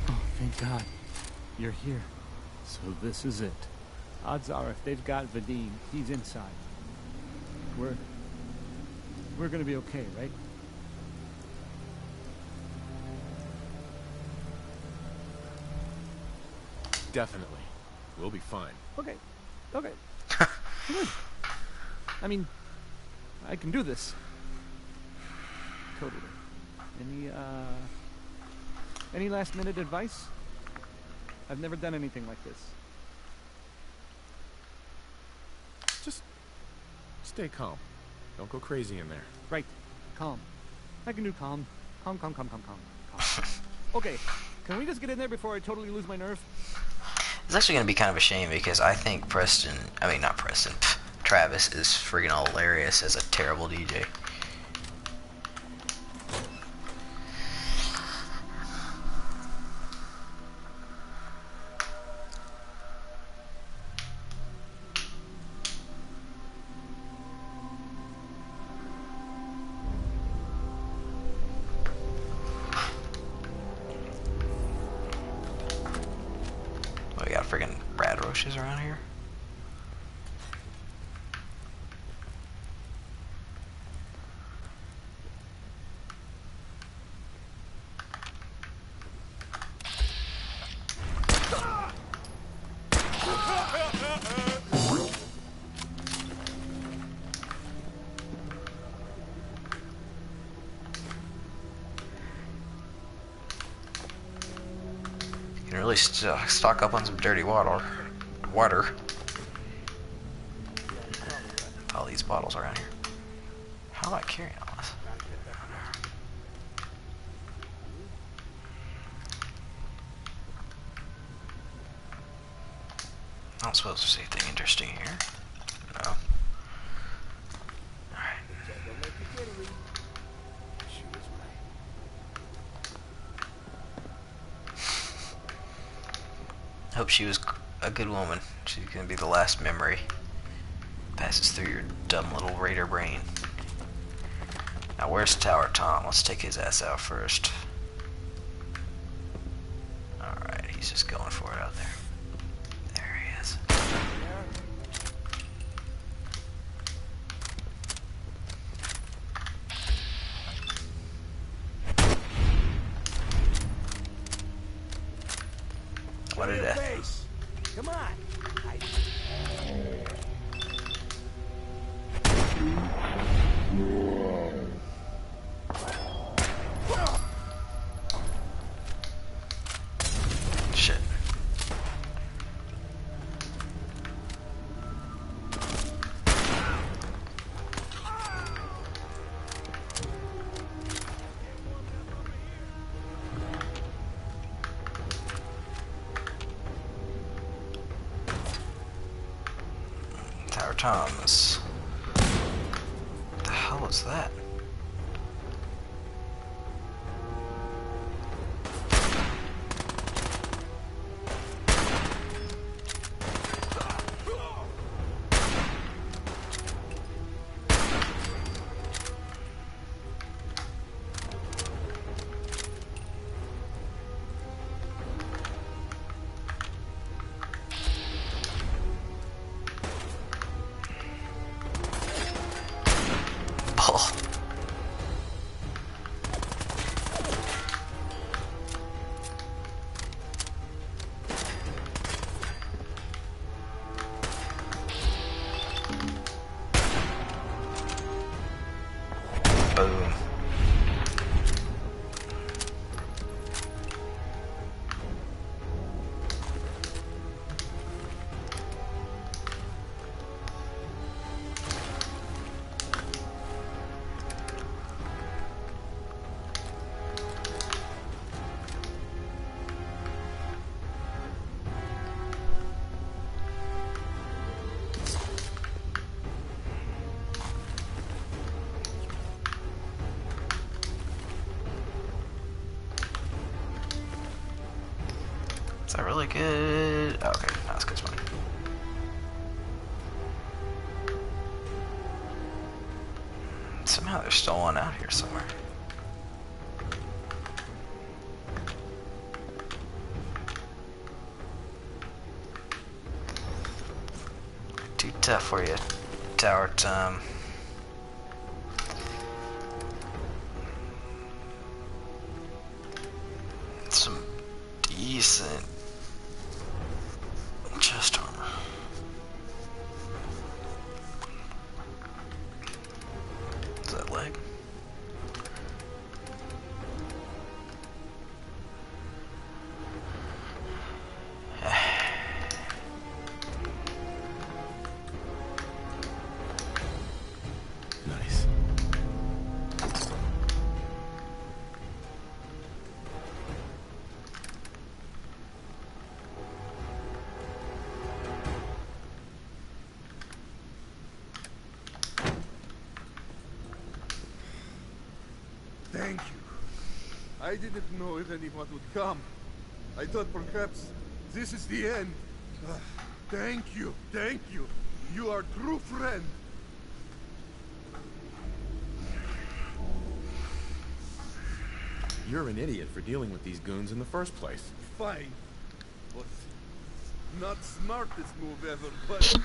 Oh, thank God. You're here. So this is it. Odds are, if they've got Vadim, he's inside. We're gonna be okay, right? Definitely. We'll be fine. Okay. Okay. Good. I mean, I can do this. Totally. Any last minute advice? I've never done anything like this. Just stay calm. Don't go crazy in there. Right. Calm. I can do calm. Calm. Okay. Can we just get in there before I totally lose my nerve? It's actually going to be kind of a shame because I think Travis is freaking hilarious as a terrible DJ. We got freaking rad roaches around here. You can really stock up on some dirty water. All these bottles around here. How am I carrying all this? I don't suppose there's anything interesting here. No. Alright. I hope she was a good woman. She's gonna be the last memory passes through your dumb little raider brain. Now where's Tower Tom? Let's take his ass out first. Alright, he's just going for it out there. There he is. What a death. Come on. Shit. Tower Thomas. What the hell was that? Oh. Boom. Is that really good? Oh, okay, that's good one. Somehow there's still one out here somewhere. tough for you, Tower. Some decent chest armor. Is that leg? Nice. Thank you. I didn't know if anyone would come. I thought perhaps this is the end. Thank you, thank you. You are a true friend. You're an idiot for dealing with these goons in the first place. Fine. But not smartest move ever, but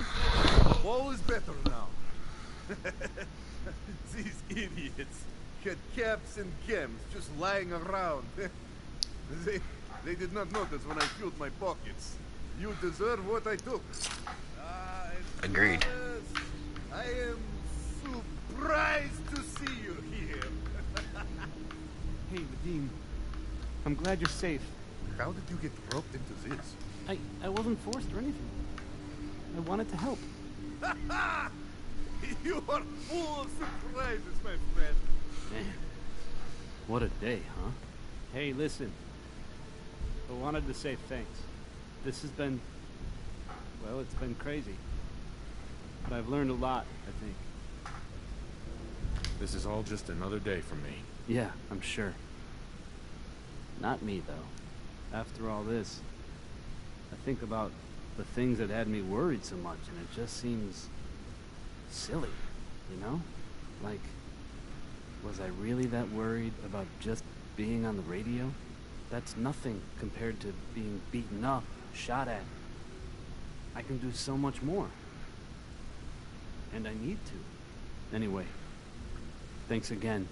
all is better now. These idiots had caps and chems just lying around. They did not notice when I filled my pockets. You deserve what I took. Agreed. I am surprised to see you here. Hey, Vadim. I'm glad you're safe. How did you get roped into this? I wasn't forced or anything. I wanted to help. You are full of surprises, my friend. Man, what a day, huh? Hey, listen. I wanted to say thanks. This has been... well, it's been crazy. But I've learned a lot, I think. This is all just another day for me. Yeah, I'm sure. Not me, though. After all this, I think about the things that had me worried so much, and it just seems silly, you know? Like, was I really that worried about just being on the radio? That's nothing compared to being beaten up, shot at. I can do so much more. And I need to. Anyway, thanks again.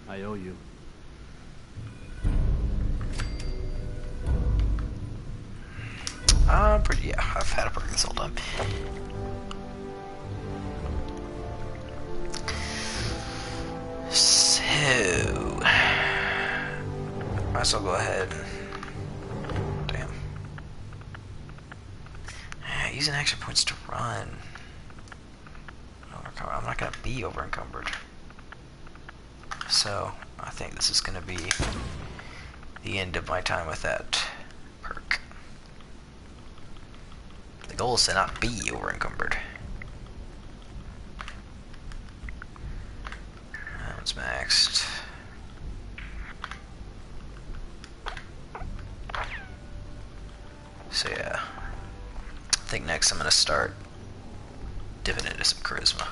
I owe you. Yeah, I've had a burger this whole time. So, might as well go ahead. Damn. Using action points to run. I'm not gonna be over encumbered. So, I think this is gonna be the end of my time with that perk. The goal is to not be over encumbered. That one's maxed. So yeah, I think next I'm gonna start dipping into some charisma.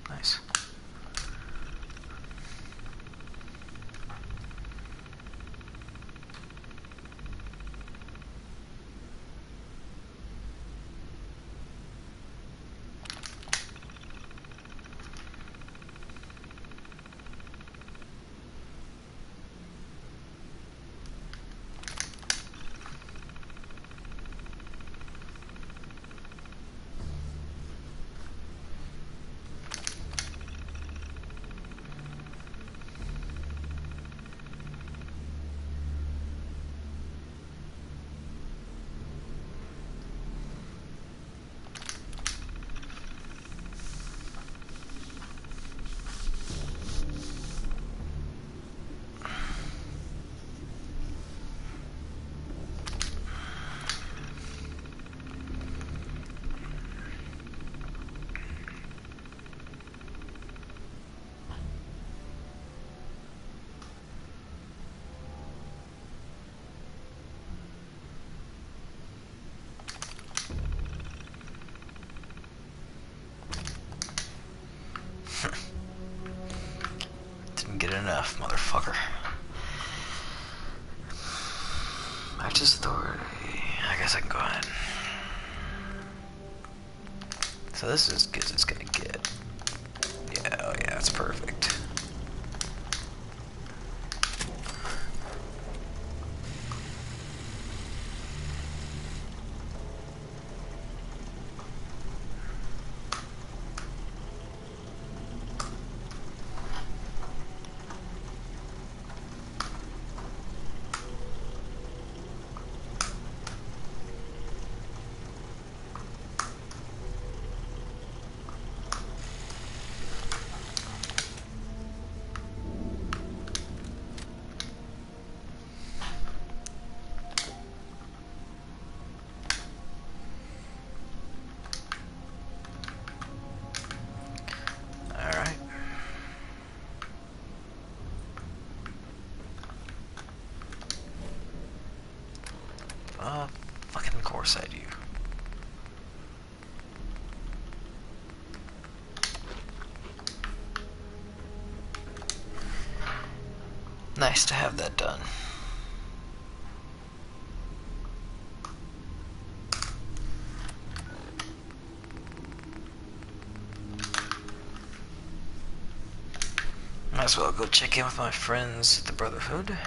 Nice. enough, motherfucker. Matches authority. I guess I can go ahead. So this is as good as it's gonna get. Yeah, oh yeah, it's perfect. Fucking course I do. Nice to have that done. Might as well go check in with my friends at the Brotherhood.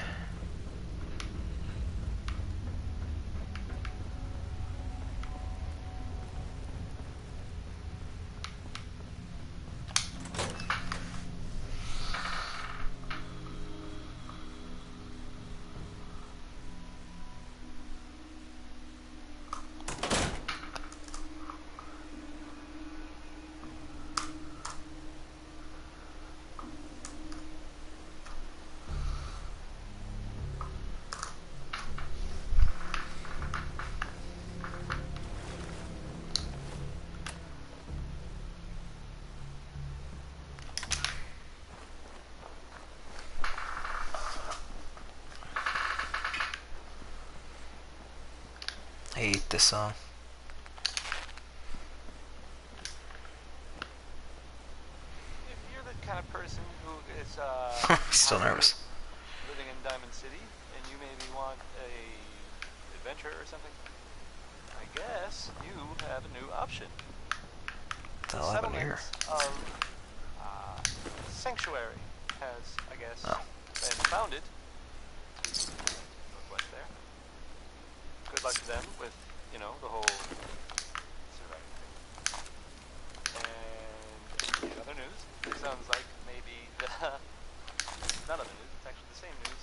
I hate this song. If you're the kind of person who is still nervous. Living in Diamond City and you maybe want a adventure or something, I guess you have a new option. What's the hell happened here? Of Sanctuary has, I guess, been founded northwest there. Good luck to them with, you know, the whole surviving thing. And in other news, it sounds like maybe not other news, it's actually the same news.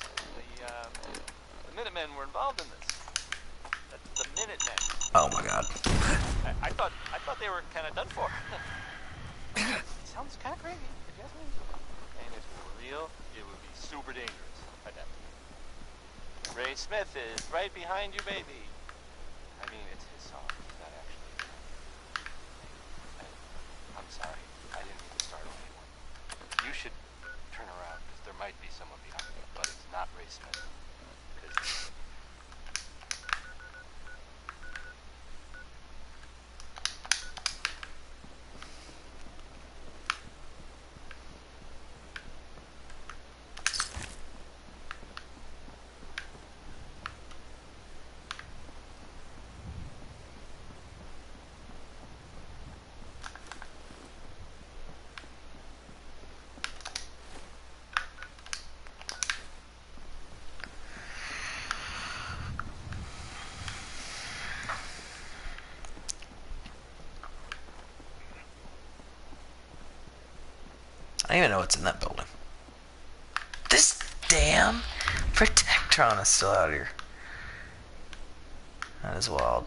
The Minutemen were involved in this. That's the Minutemen. Oh my god. I thought they were kind of done for. It sounds kind of crazy, if you ask me. And if it were real, it would be super dangerous. I'd have to. Ray Smith is right behind you, baby. I mean, it's his song, not actually. I'm sorry. I didn't mean to startle anyone. You should turn around, because there might be someone behind you, but it's not Ray Smith. I don't even know what's in that building. This damn Protectron is still out here. That is wild.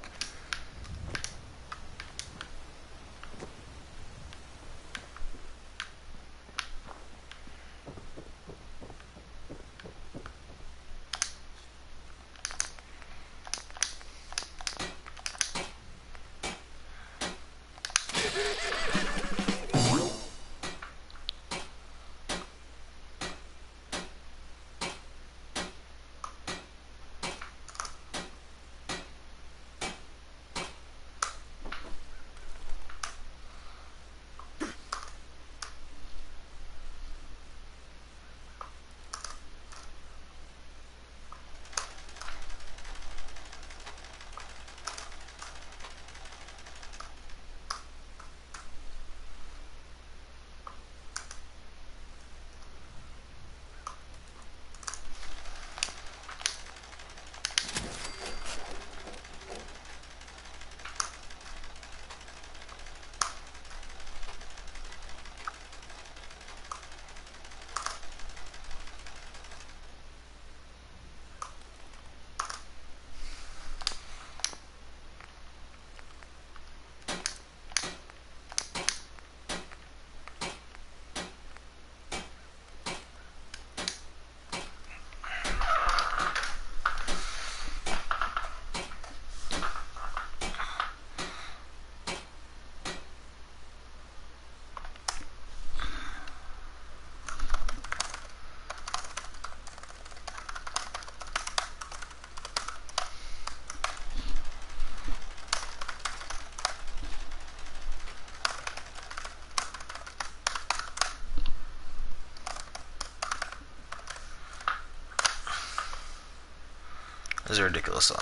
This is a ridiculous song.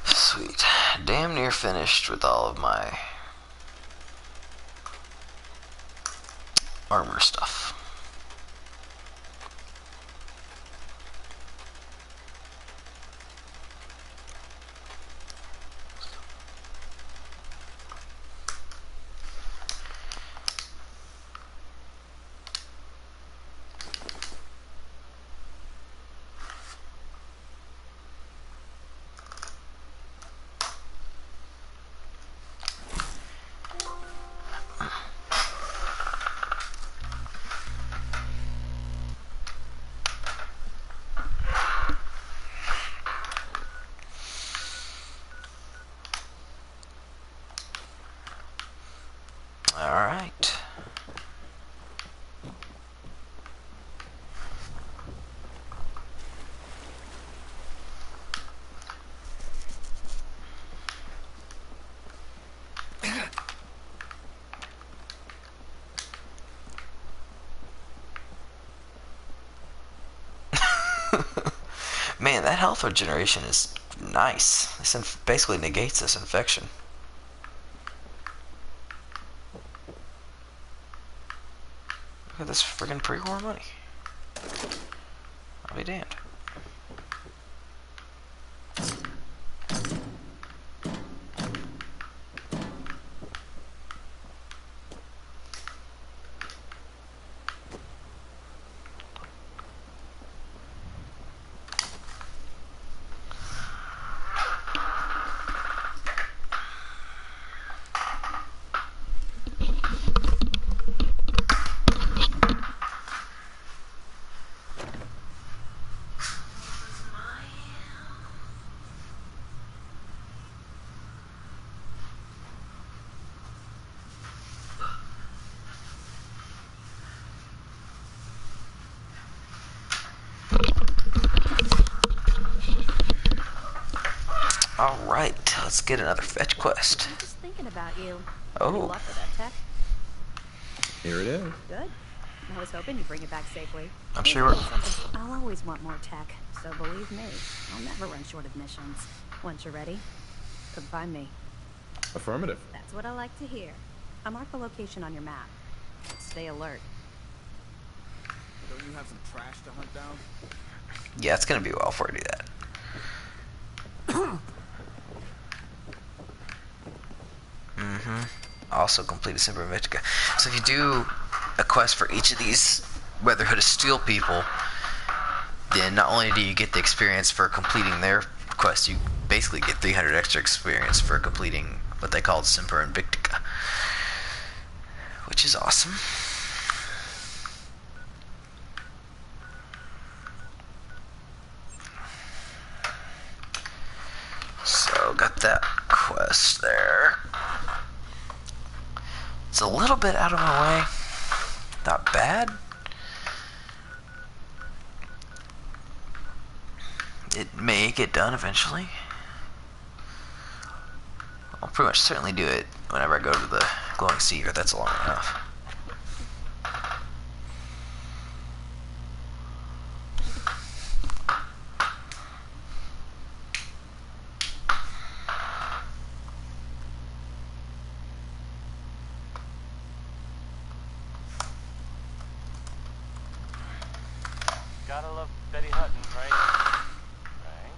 Sweet. Damn near finished with all of my armor stuff. Alright. Man, that health regeneration is nice. This basically negates this infection. Look at this friggin' pre-war money. I'll be damned. Alright, let's get another fetch quest. I'm just thinking about you. Oh. Any luck with that tech? Here it is. Good. I was hoping you'd bring it back safely. I'm sure. I'll always want more tech, so believe me, I'll never run short of missions. Once you're ready, come find me. Affirmative. That's what I like to hear. I'll mark the location on your map. Stay alert. Don't you have some trash to hunt down? Yeah, it's gonna be a while before I do that. Also completed Simper and Mythica. So if you do a quest for each of these Brotherhood of Steel people, then not only do you get the experience for completing their quest, you basically get 300 extra experience for completing what they call Simper and Victica, which is awesome. So got that quest there. It's a little bit out of my way. Not bad. It may get done eventually. I'll pretty much certainly do it whenever I go to the glowing sea, or that's long enough. Gotta love Betty Hutton, right? Right.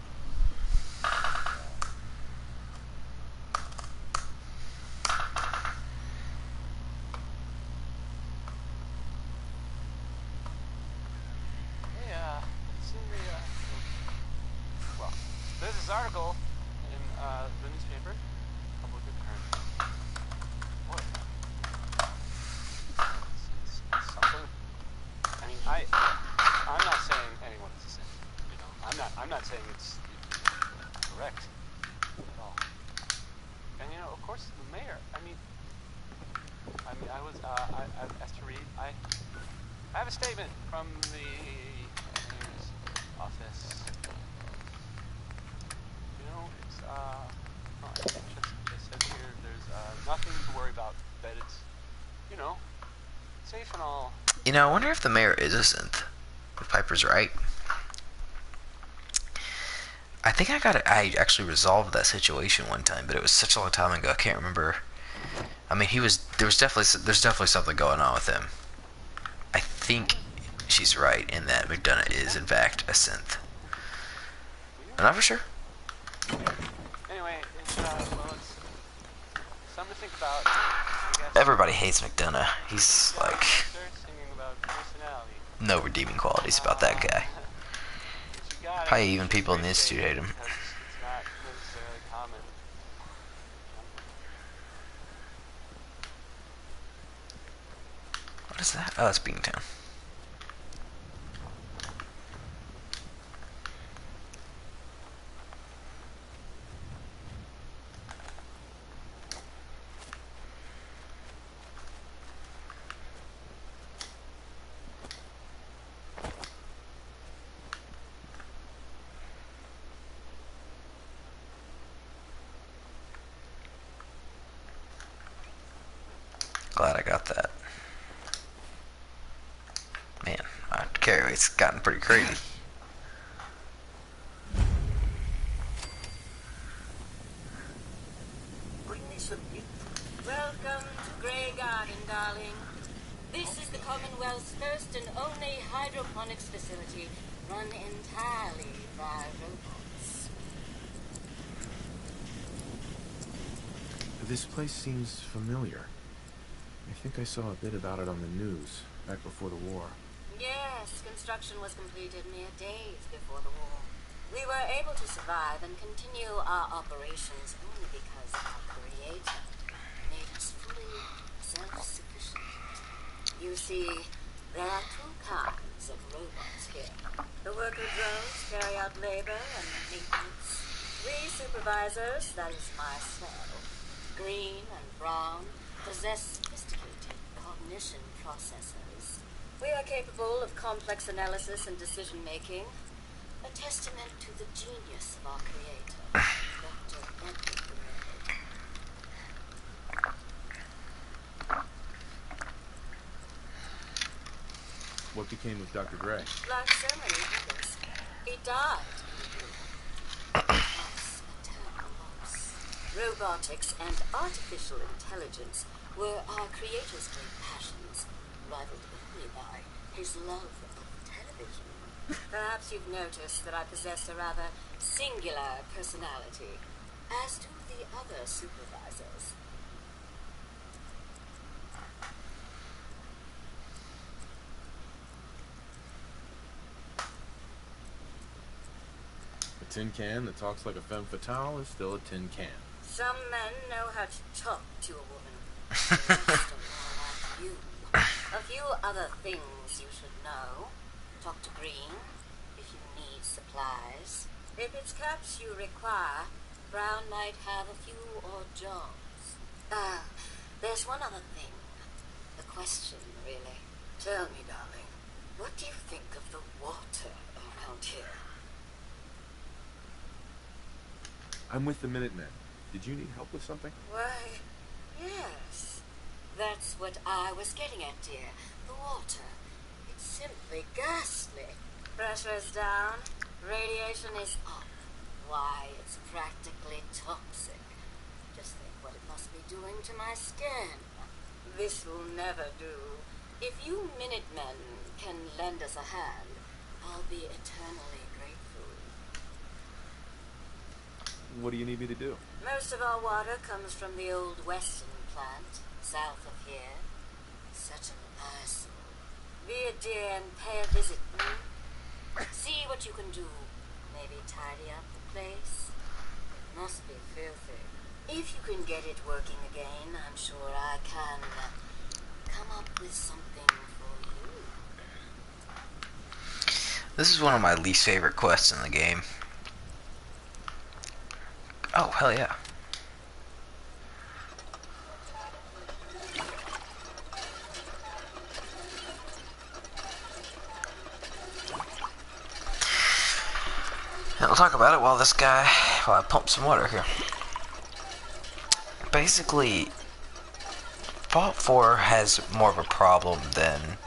article in the newspaper. Public current. Boy. It's something. I mean, I'm not saying anyone is a sin. You know, I'm not saying it's correct at all. And you know, of course, the mayor. I asked to read. I have a statement from the mayor's office. You know, it's it says here there's nothing to worry about. That it's, you know, safe and all. You know, I wonder if the mayor is a synth. If Piper's right. I think I actually resolved that situation one time, but it was such a long time ago. I can't remember. I mean, there's definitely something going on with him. I think she's right in that McDonough is in fact a synth. I'm not for sure. Anyway, it's something to think about. I guess. Everybody hates McDonough. He's like Singing about personality. no redeeming qualities about that guy. Probably even people in the institute hate him. It's not necessarily common. What is that? Oh, that's Beantown. Glad I got that. Man, my carry weight's gotten pretty crazy. Welcome to Grey Garden, darling. This is the Commonwealth's first and only hydroponics facility run entirely by robots. This place seems familiar. I think I saw a bit about it on the news back before the war. Yes, construction was completed mere days before the war. We were able to survive and continue our operations only because our Creator made us fully self-sufficient. You see, there are two kinds of robots here. The worker drones carry out labor and maintenance. We supervisors, that is myself, green and brown, possess sophisticated cognition processors. We are capable of complex analysis and decision-making, a testament to the genius of our Creator, Dr. Edward Gray. What became of Dr. Gray? Like so many others, he died. Loss, eternal loss. Robotics and artificial intelligence were our Creator's great passions, rivaled only by his love of television. Perhaps you've noticed that I possess a rather singular personality, as do the other supervisors. A tin can that talks like a femme fatale is still a tin can. Some men know how to talk to a woman. Most of all like you. A few other things you should know. Talk to Green if you need supplies. If it's caps you require, Brown might have a few odd jobs. There's one other thing. The question, really. Tell me, darling, what do you think of the water around here? I'm with the Minutemen. Did you need help with something? Why, yes. That's what I was getting at, dear. The water. It's simply ghastly. Pressure's down. Radiation is up. Why, it's practically toxic. Just think what it must be doing to my skin. This will never do. If you Minutemen can lend us a hand, I'll be eternally grateful. What do you need me to do? Most of our water comes from the old Western plant, south of here. Such an eyesore. Be a dear and pay a visit, See what you can do. Maybe tidy up the place. Must be filthy. If you can get it working again, I'm sure I can come up with something for you. This is one of my least favorite quests in the game. Oh, hell yeah. And we'll talk about it while I pump some water here. Basically, Fallout 4 has more of a problem than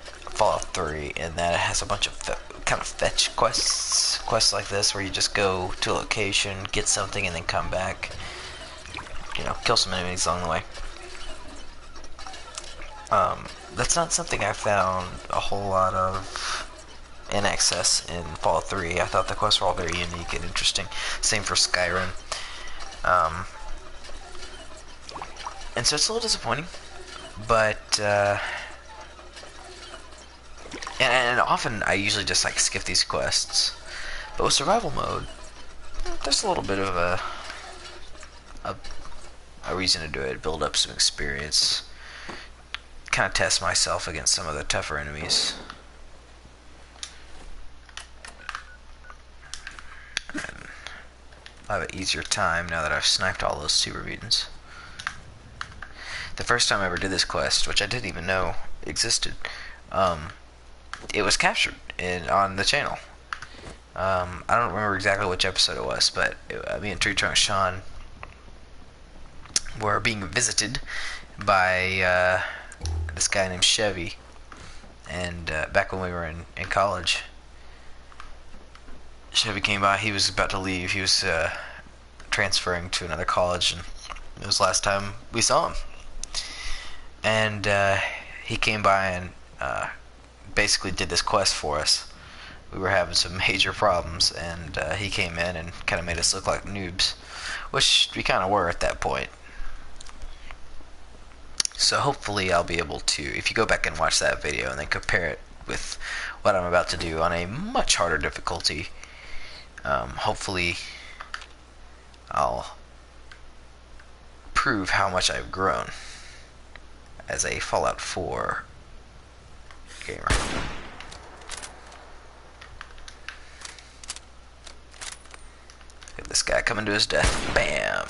Fallout 3 in that it has a bunch of kind of fetch quests like this, where you just go to a location, get something, and then come back. You know, kill some enemies along the way. That's not something I found a whole lot of in excess in Fallout 3. I thought the quests were all very unique and interesting. Same for Skyrim. And so it's a little disappointing, but and often I usually just like skip these quests. But with survival mode, there's a little bit of a reason to do it. Build up some experience, kind of test myself against some of the tougher enemies. And I'll have an easier time now that I've sniped all those super mutants. The first time I ever did this quest, which I didn't even know existed, it was captured on the channel. I don't remember exactly which episode it was, but me and TreeTrunkSean were being visited by this guy named Chevy, and back when we were in college, Chevy came by. He was about to leave. He was transferring to another college, and it was the last time we saw him. And he came by and basically did this quest for us. We were having some major problems, and he came in and kind of made us look like noobs, which we kind of were at that point. So hopefully I'll be able to, if you go back and watch that video and then compare it with what I'm about to do on a much harder difficulty, hopefully I'll prove how much I've grown as a Fallout 4 gamer. Look at this guy coming to his death. Bam!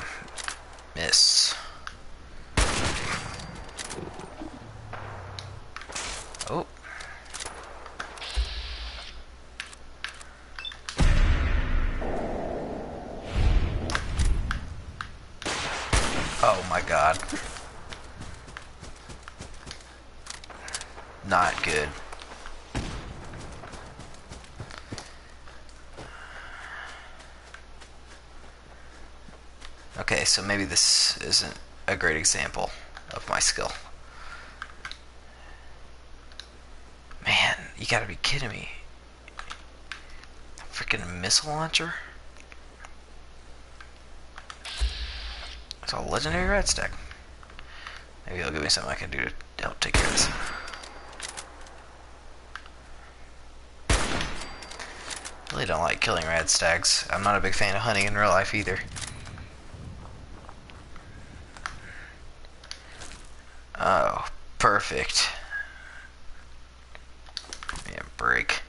Miss. Oh. Oh my god. Not good. Okay, so maybe this isn't a great example of my skill. Man, you gotta be kidding me. Freaking missile launcher? It's a legendary red stack. Maybe it'll give me something I can do to help take care of this. Really don't like killing rad stags. I'm not a big fan of hunting in real life either. Oh, perfect. Give me a break.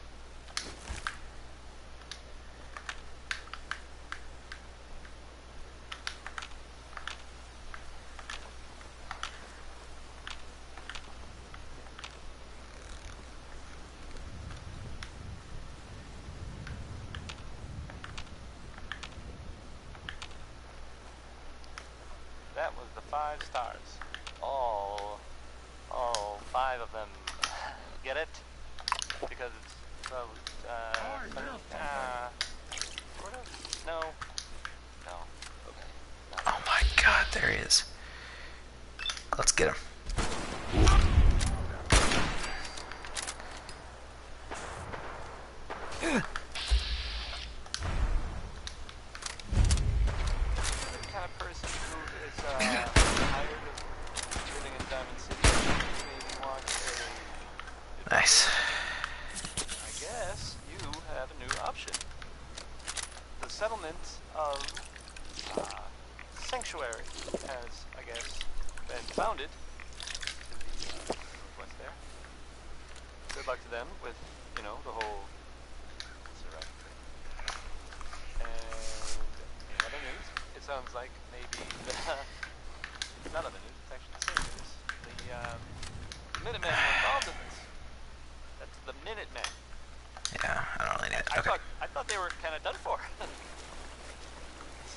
That was the 5 stars. All 5 of them. Get it? Because it's sort of, no. Okay. Oh my god, there he is. Let's get him. Nice. I guess you have a new option. The settlement of sanctuary has, I guess, been founded in the northwest there. Good luck to them with, you know, the whole surrounding thing. And in other news, it sounds like maybe the not other news, it's actually the same news. The Minutemen were involved in this. That's the Minutemen. Yeah, I don't really need it. Okay. I thought they were kind of done for.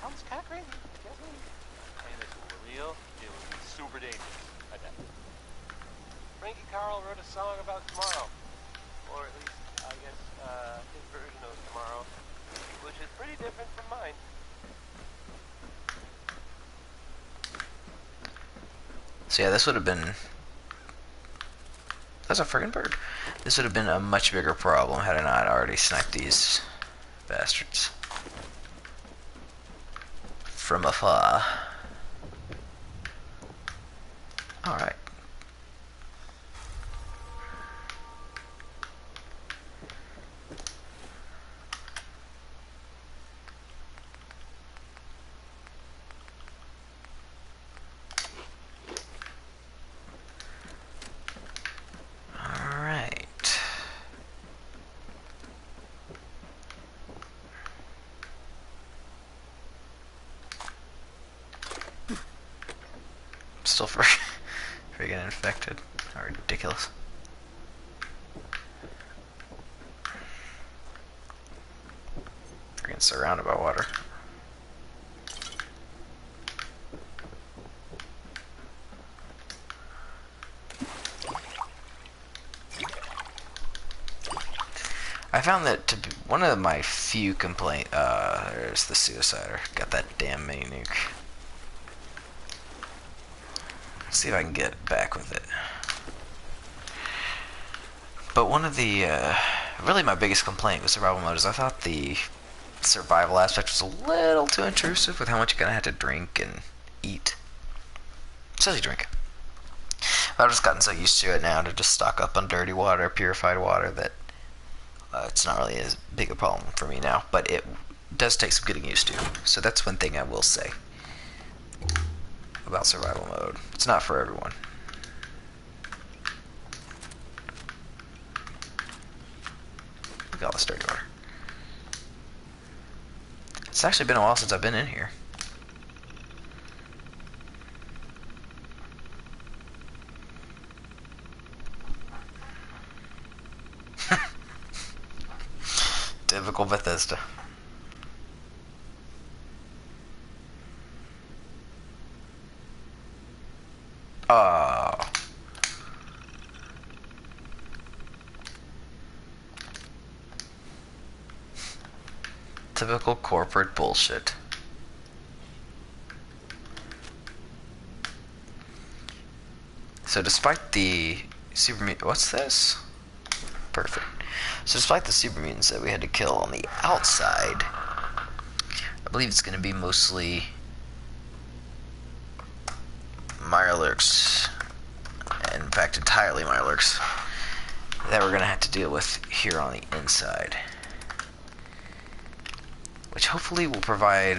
Sounds kind of crazy, if you ask me. And if it were real, it would be super dangerous, I bet. Frankie Carl wrote a song about tomorrow. Or at least, I guess, his version of tomorrow, which is pretty different from mine. So yeah, this would have been... That's a friggin' bird. This would have been a much bigger problem had I not already sniped these bastards from afar. Alright. Still friggin' infected. How ridiculous. Friggin' surrounded by water. I found that to be one of my few complaints. There's the suicider. Got that damn mini nuke. Let's see if I can get back with it. But one of the, really my biggest complaint with survival mode is I thought the survival aspect was a little too intrusive with how much you're gonna have to drink and eat. Especially drink. I've just gotten so used to it now to just stock up on dirty water, purified water, that it's not really as big a problem for me now. But it does take some getting used to. So that's one thing I will say about survival mode. It's not for everyone. Look at all this dirty water. It's actually been a while since I've been in here. Typical Bethesda. Oh. Typical corporate bullshit. So despite the super mutant, what's this? Perfect. So despite the super mutants that we had to kill on the outside, I believe it's going to be mostly Mirelurks, and in fact entirely Mirelurks, that we're going to have to deal with here on the inside, which hopefully will provide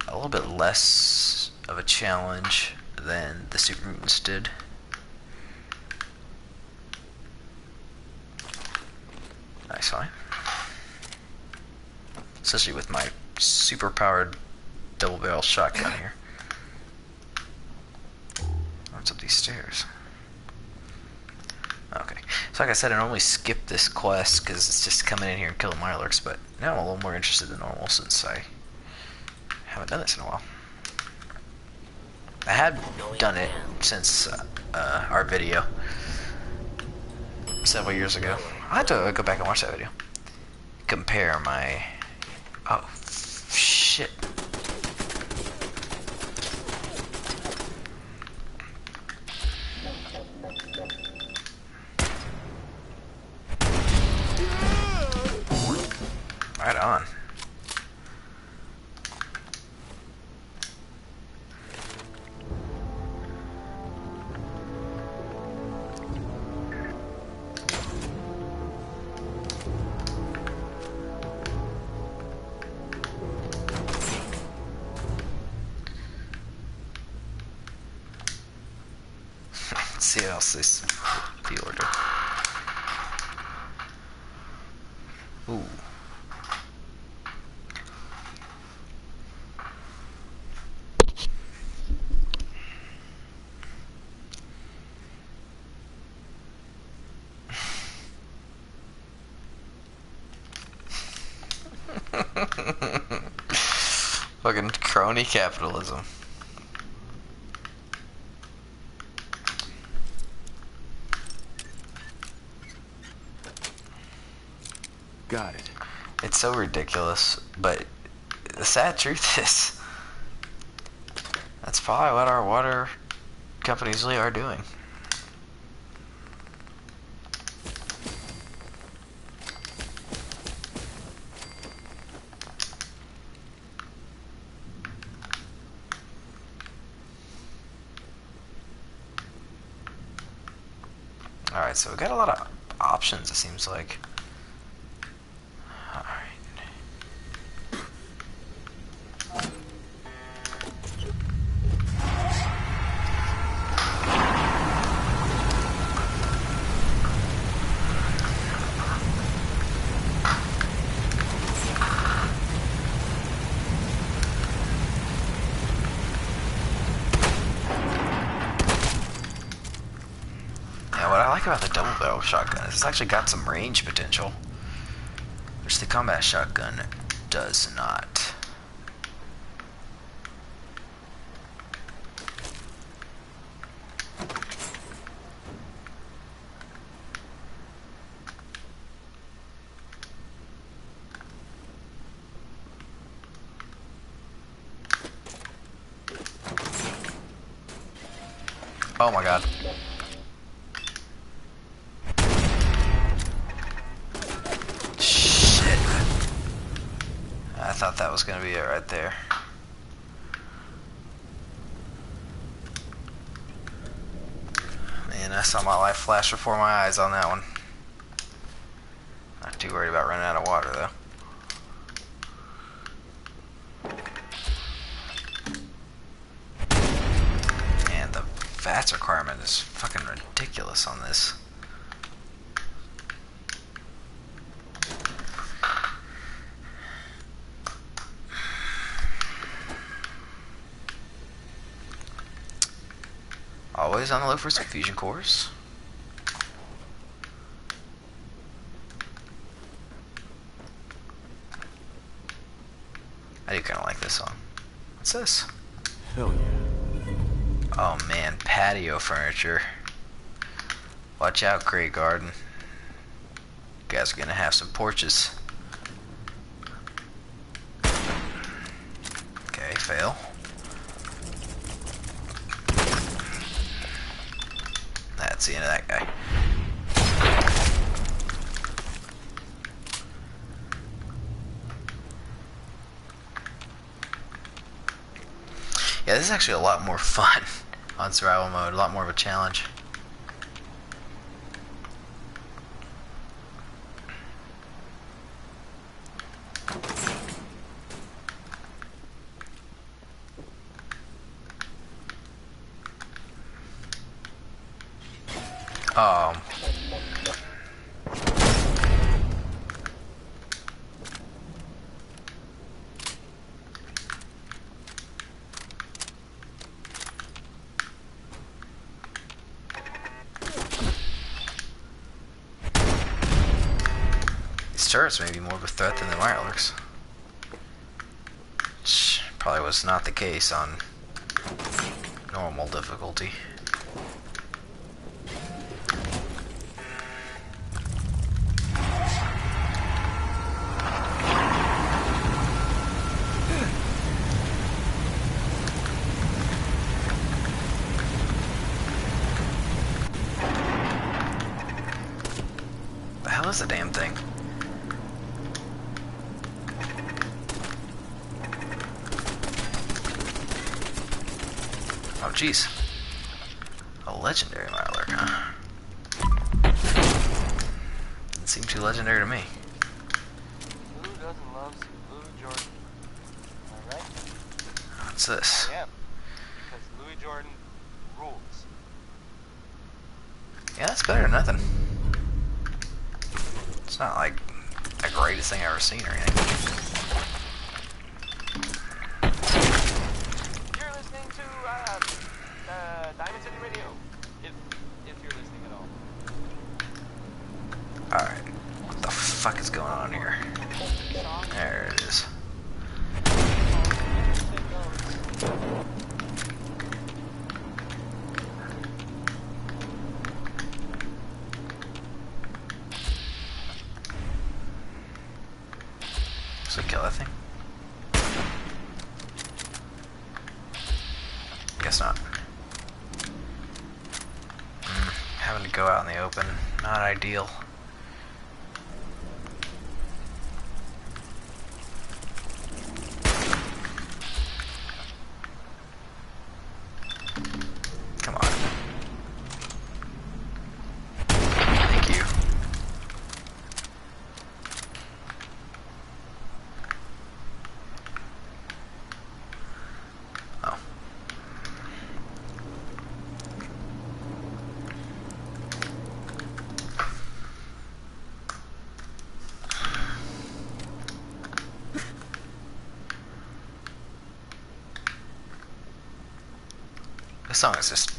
a little bit less of a challenge than the super mutants did. Nice find. Especially with my super powered double barrel shotgun here. What's up these stairs? Okay. So like I said, I normally skip this quest because it's just coming in here and killing Mirelurks, but now I'm a little more interested than normal since I haven't done this in a while. I had done it since our video several years ago. I'll have to go back and watch that video. Compare my... Oh, shit. Right on. see what else is the order. Ooh. Fucking crony capitalism. Got it. It's so ridiculous, but the sad truth is that's probably what our water companies really are doing. Alright, so we got a lot of options, it seems like. Alright. What I like about the double barrel shotgun is it's actually got some range potential, which the combat shotgun does not. Oh my god. I thought that was gonna be it right there. Man, I saw my life flash before my eyes on that one. Not too worried about running out of water though. And the VATS requirement is fucking ridiculous on this. Always on the look for some fusion cores. I do kind of like this song. What's this? Hell yeah. Oh man, patio furniture. Watch out, Great Garden. You guys are gonna have some porches. Okay, fail. That's the end of that guy. Yeah, this is actually a lot more fun on survival mode, a lot more of a challenge. These turrets may be more of a threat than the Mirelurks, which probably was not the case on normal difficulty. The hell is the damn thing? Oh jeez. A legendary Mirelurk, huh? Doesn't seem too legendary to me. Who doesn't love some Louis Jordan? Am I right? What's this? I am. Because Louis Jordan rules. Yeah, that's better than nothing. It's not like the greatest thing I've ever seen or anything. You're listening to Diamond City Radio, if you're listening at all. Alright. What the fuck is going on here? There it is. So kill that thing? Guess not. Having to go out in the open, not ideal. Come on. Thank you. Oh. This song is just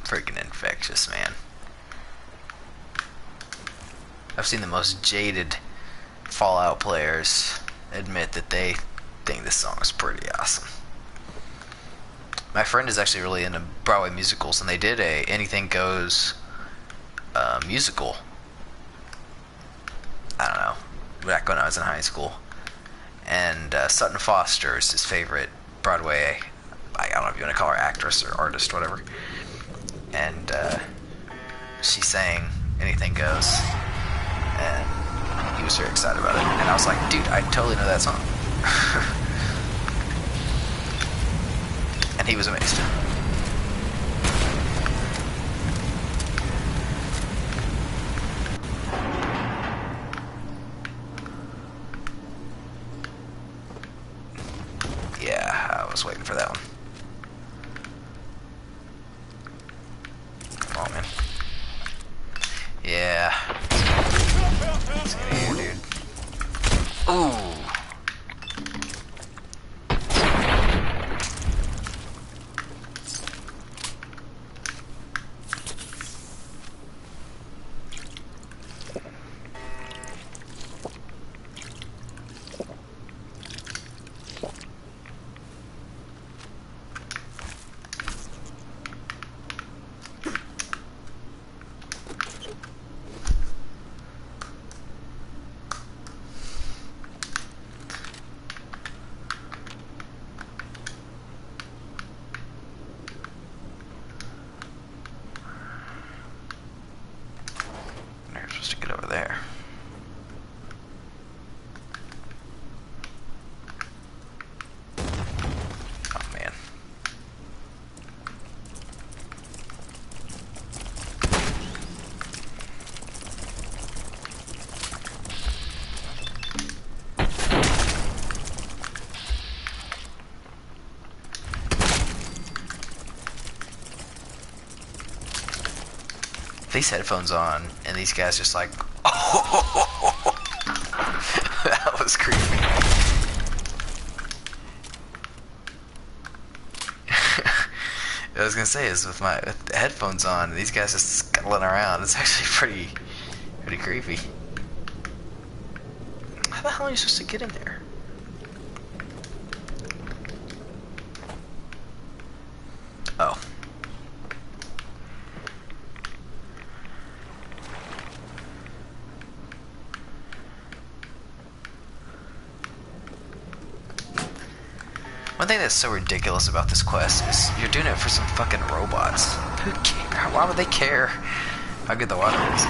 freaking infectious, man. I've seen the most jaded Fallout players admit that they think this song is pretty awesome. My friend is actually really into Broadway musicals, and they did a Anything Goes musical. I don't know, back when I was in high school. And Sutton Foster is his favorite Broadway, I don't know if you want to call her actress or artist, whatever. And she sang Anything Goes, and he was very excited about it. And I was like, dude, I totally know that song. And he was amazed. Yeah, I was waiting for that one. Come on, man. Yeah. Let's get in here, dude. Ooh. You're supposed to get over there. Oh, man. These headphones on, and these guys just like, oh, that was creepy. I was gonna say is with the headphones on, these guys just scuttling around. It's actually pretty creepy. How the hell are you supposed to get in there? Oh. One thing that's so ridiculous about this quest is you're doing it for some fucking robots. Who cares? Why would they care how good the water is?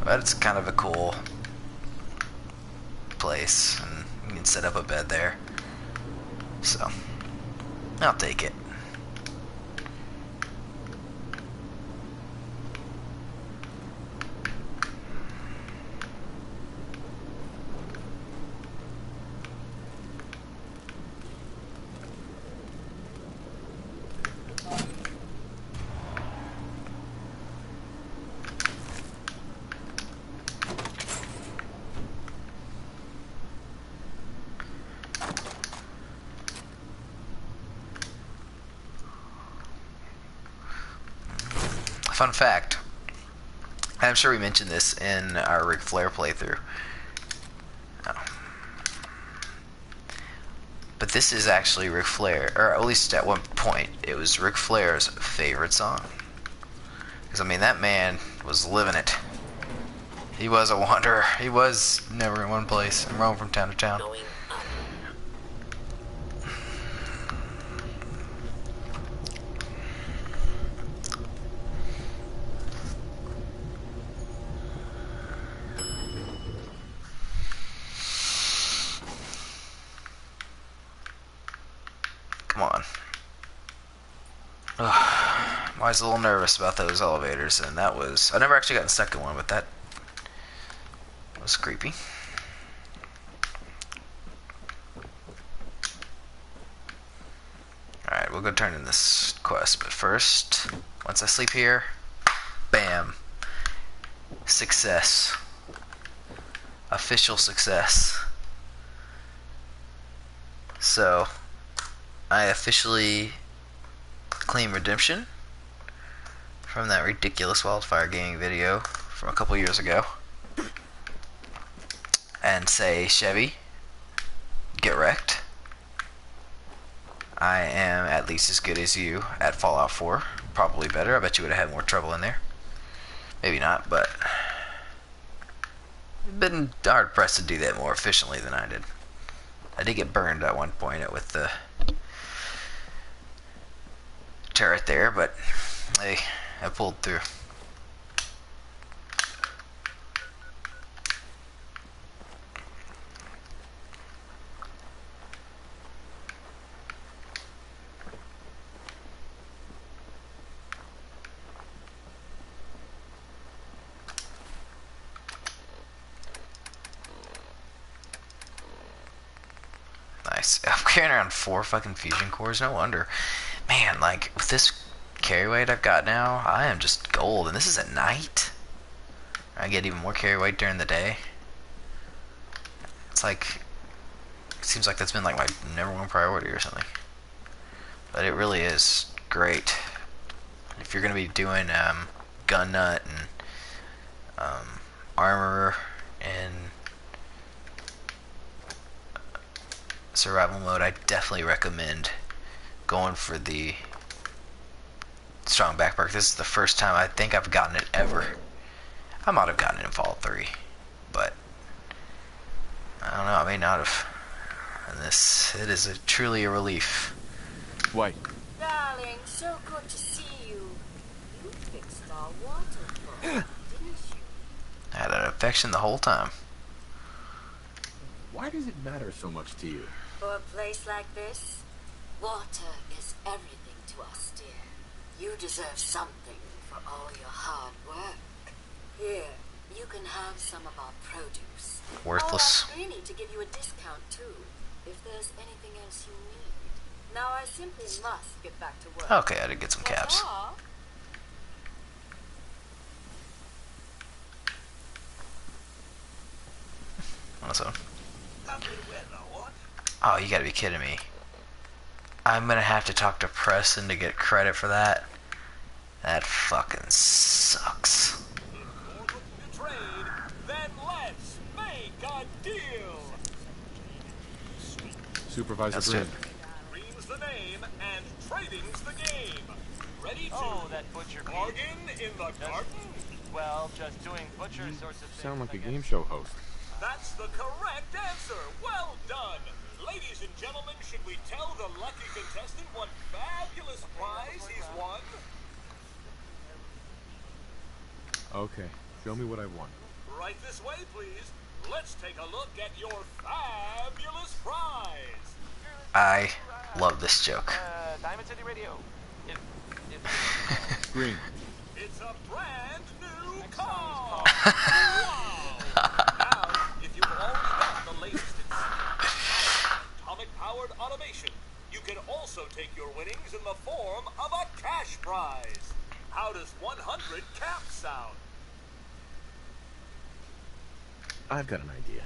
But it's kind of a cool place, and you can set up a bed there. So, I'll take it. fun fact, and I'm sure we mentioned this in our Ric Flair playthrough. Oh. But this is actually Ric Flair, or at least at one point, it was Ric Flair's favorite song. Because, I mean, that man was living it. He was a wanderer. He was never in one place and roamed from town to town. Come on. Ugh. I was a little nervous about those elevators, and that was... I never actually got stuck in one, but that was creepy. Alright, we'll go turn in this quest, but first, once I sleep here, bam. Success. Official success. So, I officially claim redemption from that ridiculous Wildfire Gaming video from a couple years ago. And say, Chevy, get wrecked. I am at least as good as you at Fallout 4. Probably better. I bet you would have had more trouble in there. Maybe not, but I've been hard pressed to do that more efficiently than I did. I did get burned at one point with the turret there, but hey, I pulled through. Nice. I'm carrying around 4 fucking fusion cores. No wonder. Man, like, with this carry weight I've got now, I am just gold. And this is at night. I get even more carry weight during the day. It's like... It seems like that's been like my #1 priority or something. But it really is great. If you're going to be doing gun nut and armor and survival mode, I definitely recommend going for the strong back perk. This is the first time I think I've gotten it ever. I might have gotten it in Fallout 3, but I don't know, I may not have. And this, it is truly a relief. White. Darling, so good to see you. You fixed our water problem, didn't you? I had an affection the whole time. Why does it matter so much to you? For a place like this, water is everything to us, dear. You deserve something for all your hard work. Here, you can have some of our produce. Worthless. I'll ask Greenie to give you a discount, too, if there's anything else you need. Now I simply must get back to work. Okay, I did get some caps. What's up? Oh, you gotta be kidding me. I'm gonna have to talk to Preston to get credit for that. That fucking sucks. Then let's make a deal. Supervisor That's Green. it. Green's the name and trading's the game. Ready to that butcher bargain in the garden? Well, just doing butcher sorts of things. Sound like a I guess. game show host. That's the correct answer. Well done. Ladies and gentlemen, should we tell the lucky contestant what fabulous prize he's won? Okay, show me what I won. Right this way, please. Let's take a look at your fabulous prize. I love this joke. Diamond City Radio. Green. It's a brand new car. Wow. Now, if you've already got the latest in atomic-powered automation, you can also take your winnings in the form of a cash prize. How does 100 caps sound? I've got an idea.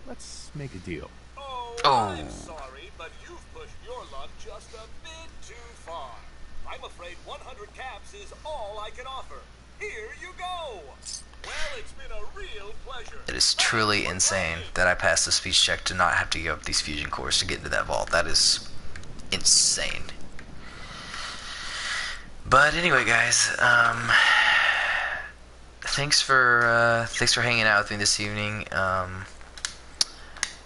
Let's make a deal. Oh, Oh. I'm sorry, but you've pushed your luck just a bit too far. I'm afraid 100 caps is all I can offer. Here you go. Well, it's been a real pleasure. It is truly insane that I passed the speech check to not have to give up these fusion cores to get into that vault. That is insane. But anyway, guys, thanks for hanging out with me this evening.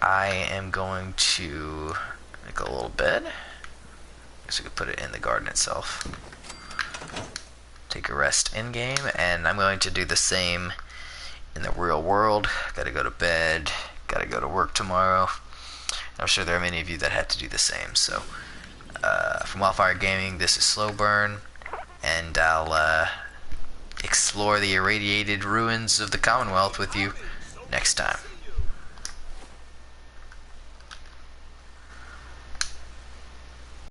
I am going to make a little bed. So we can put it in the garden itself. Take a rest in game, and I'm going to do the same in the real world. Gotta go to bed, gotta go to work tomorrow. I'm sure there are many of you that had to do the same. So, from Wildfire Gaming, this is SlowBurne, and I'll explore the irradiated ruins of the Commonwealth with you next time.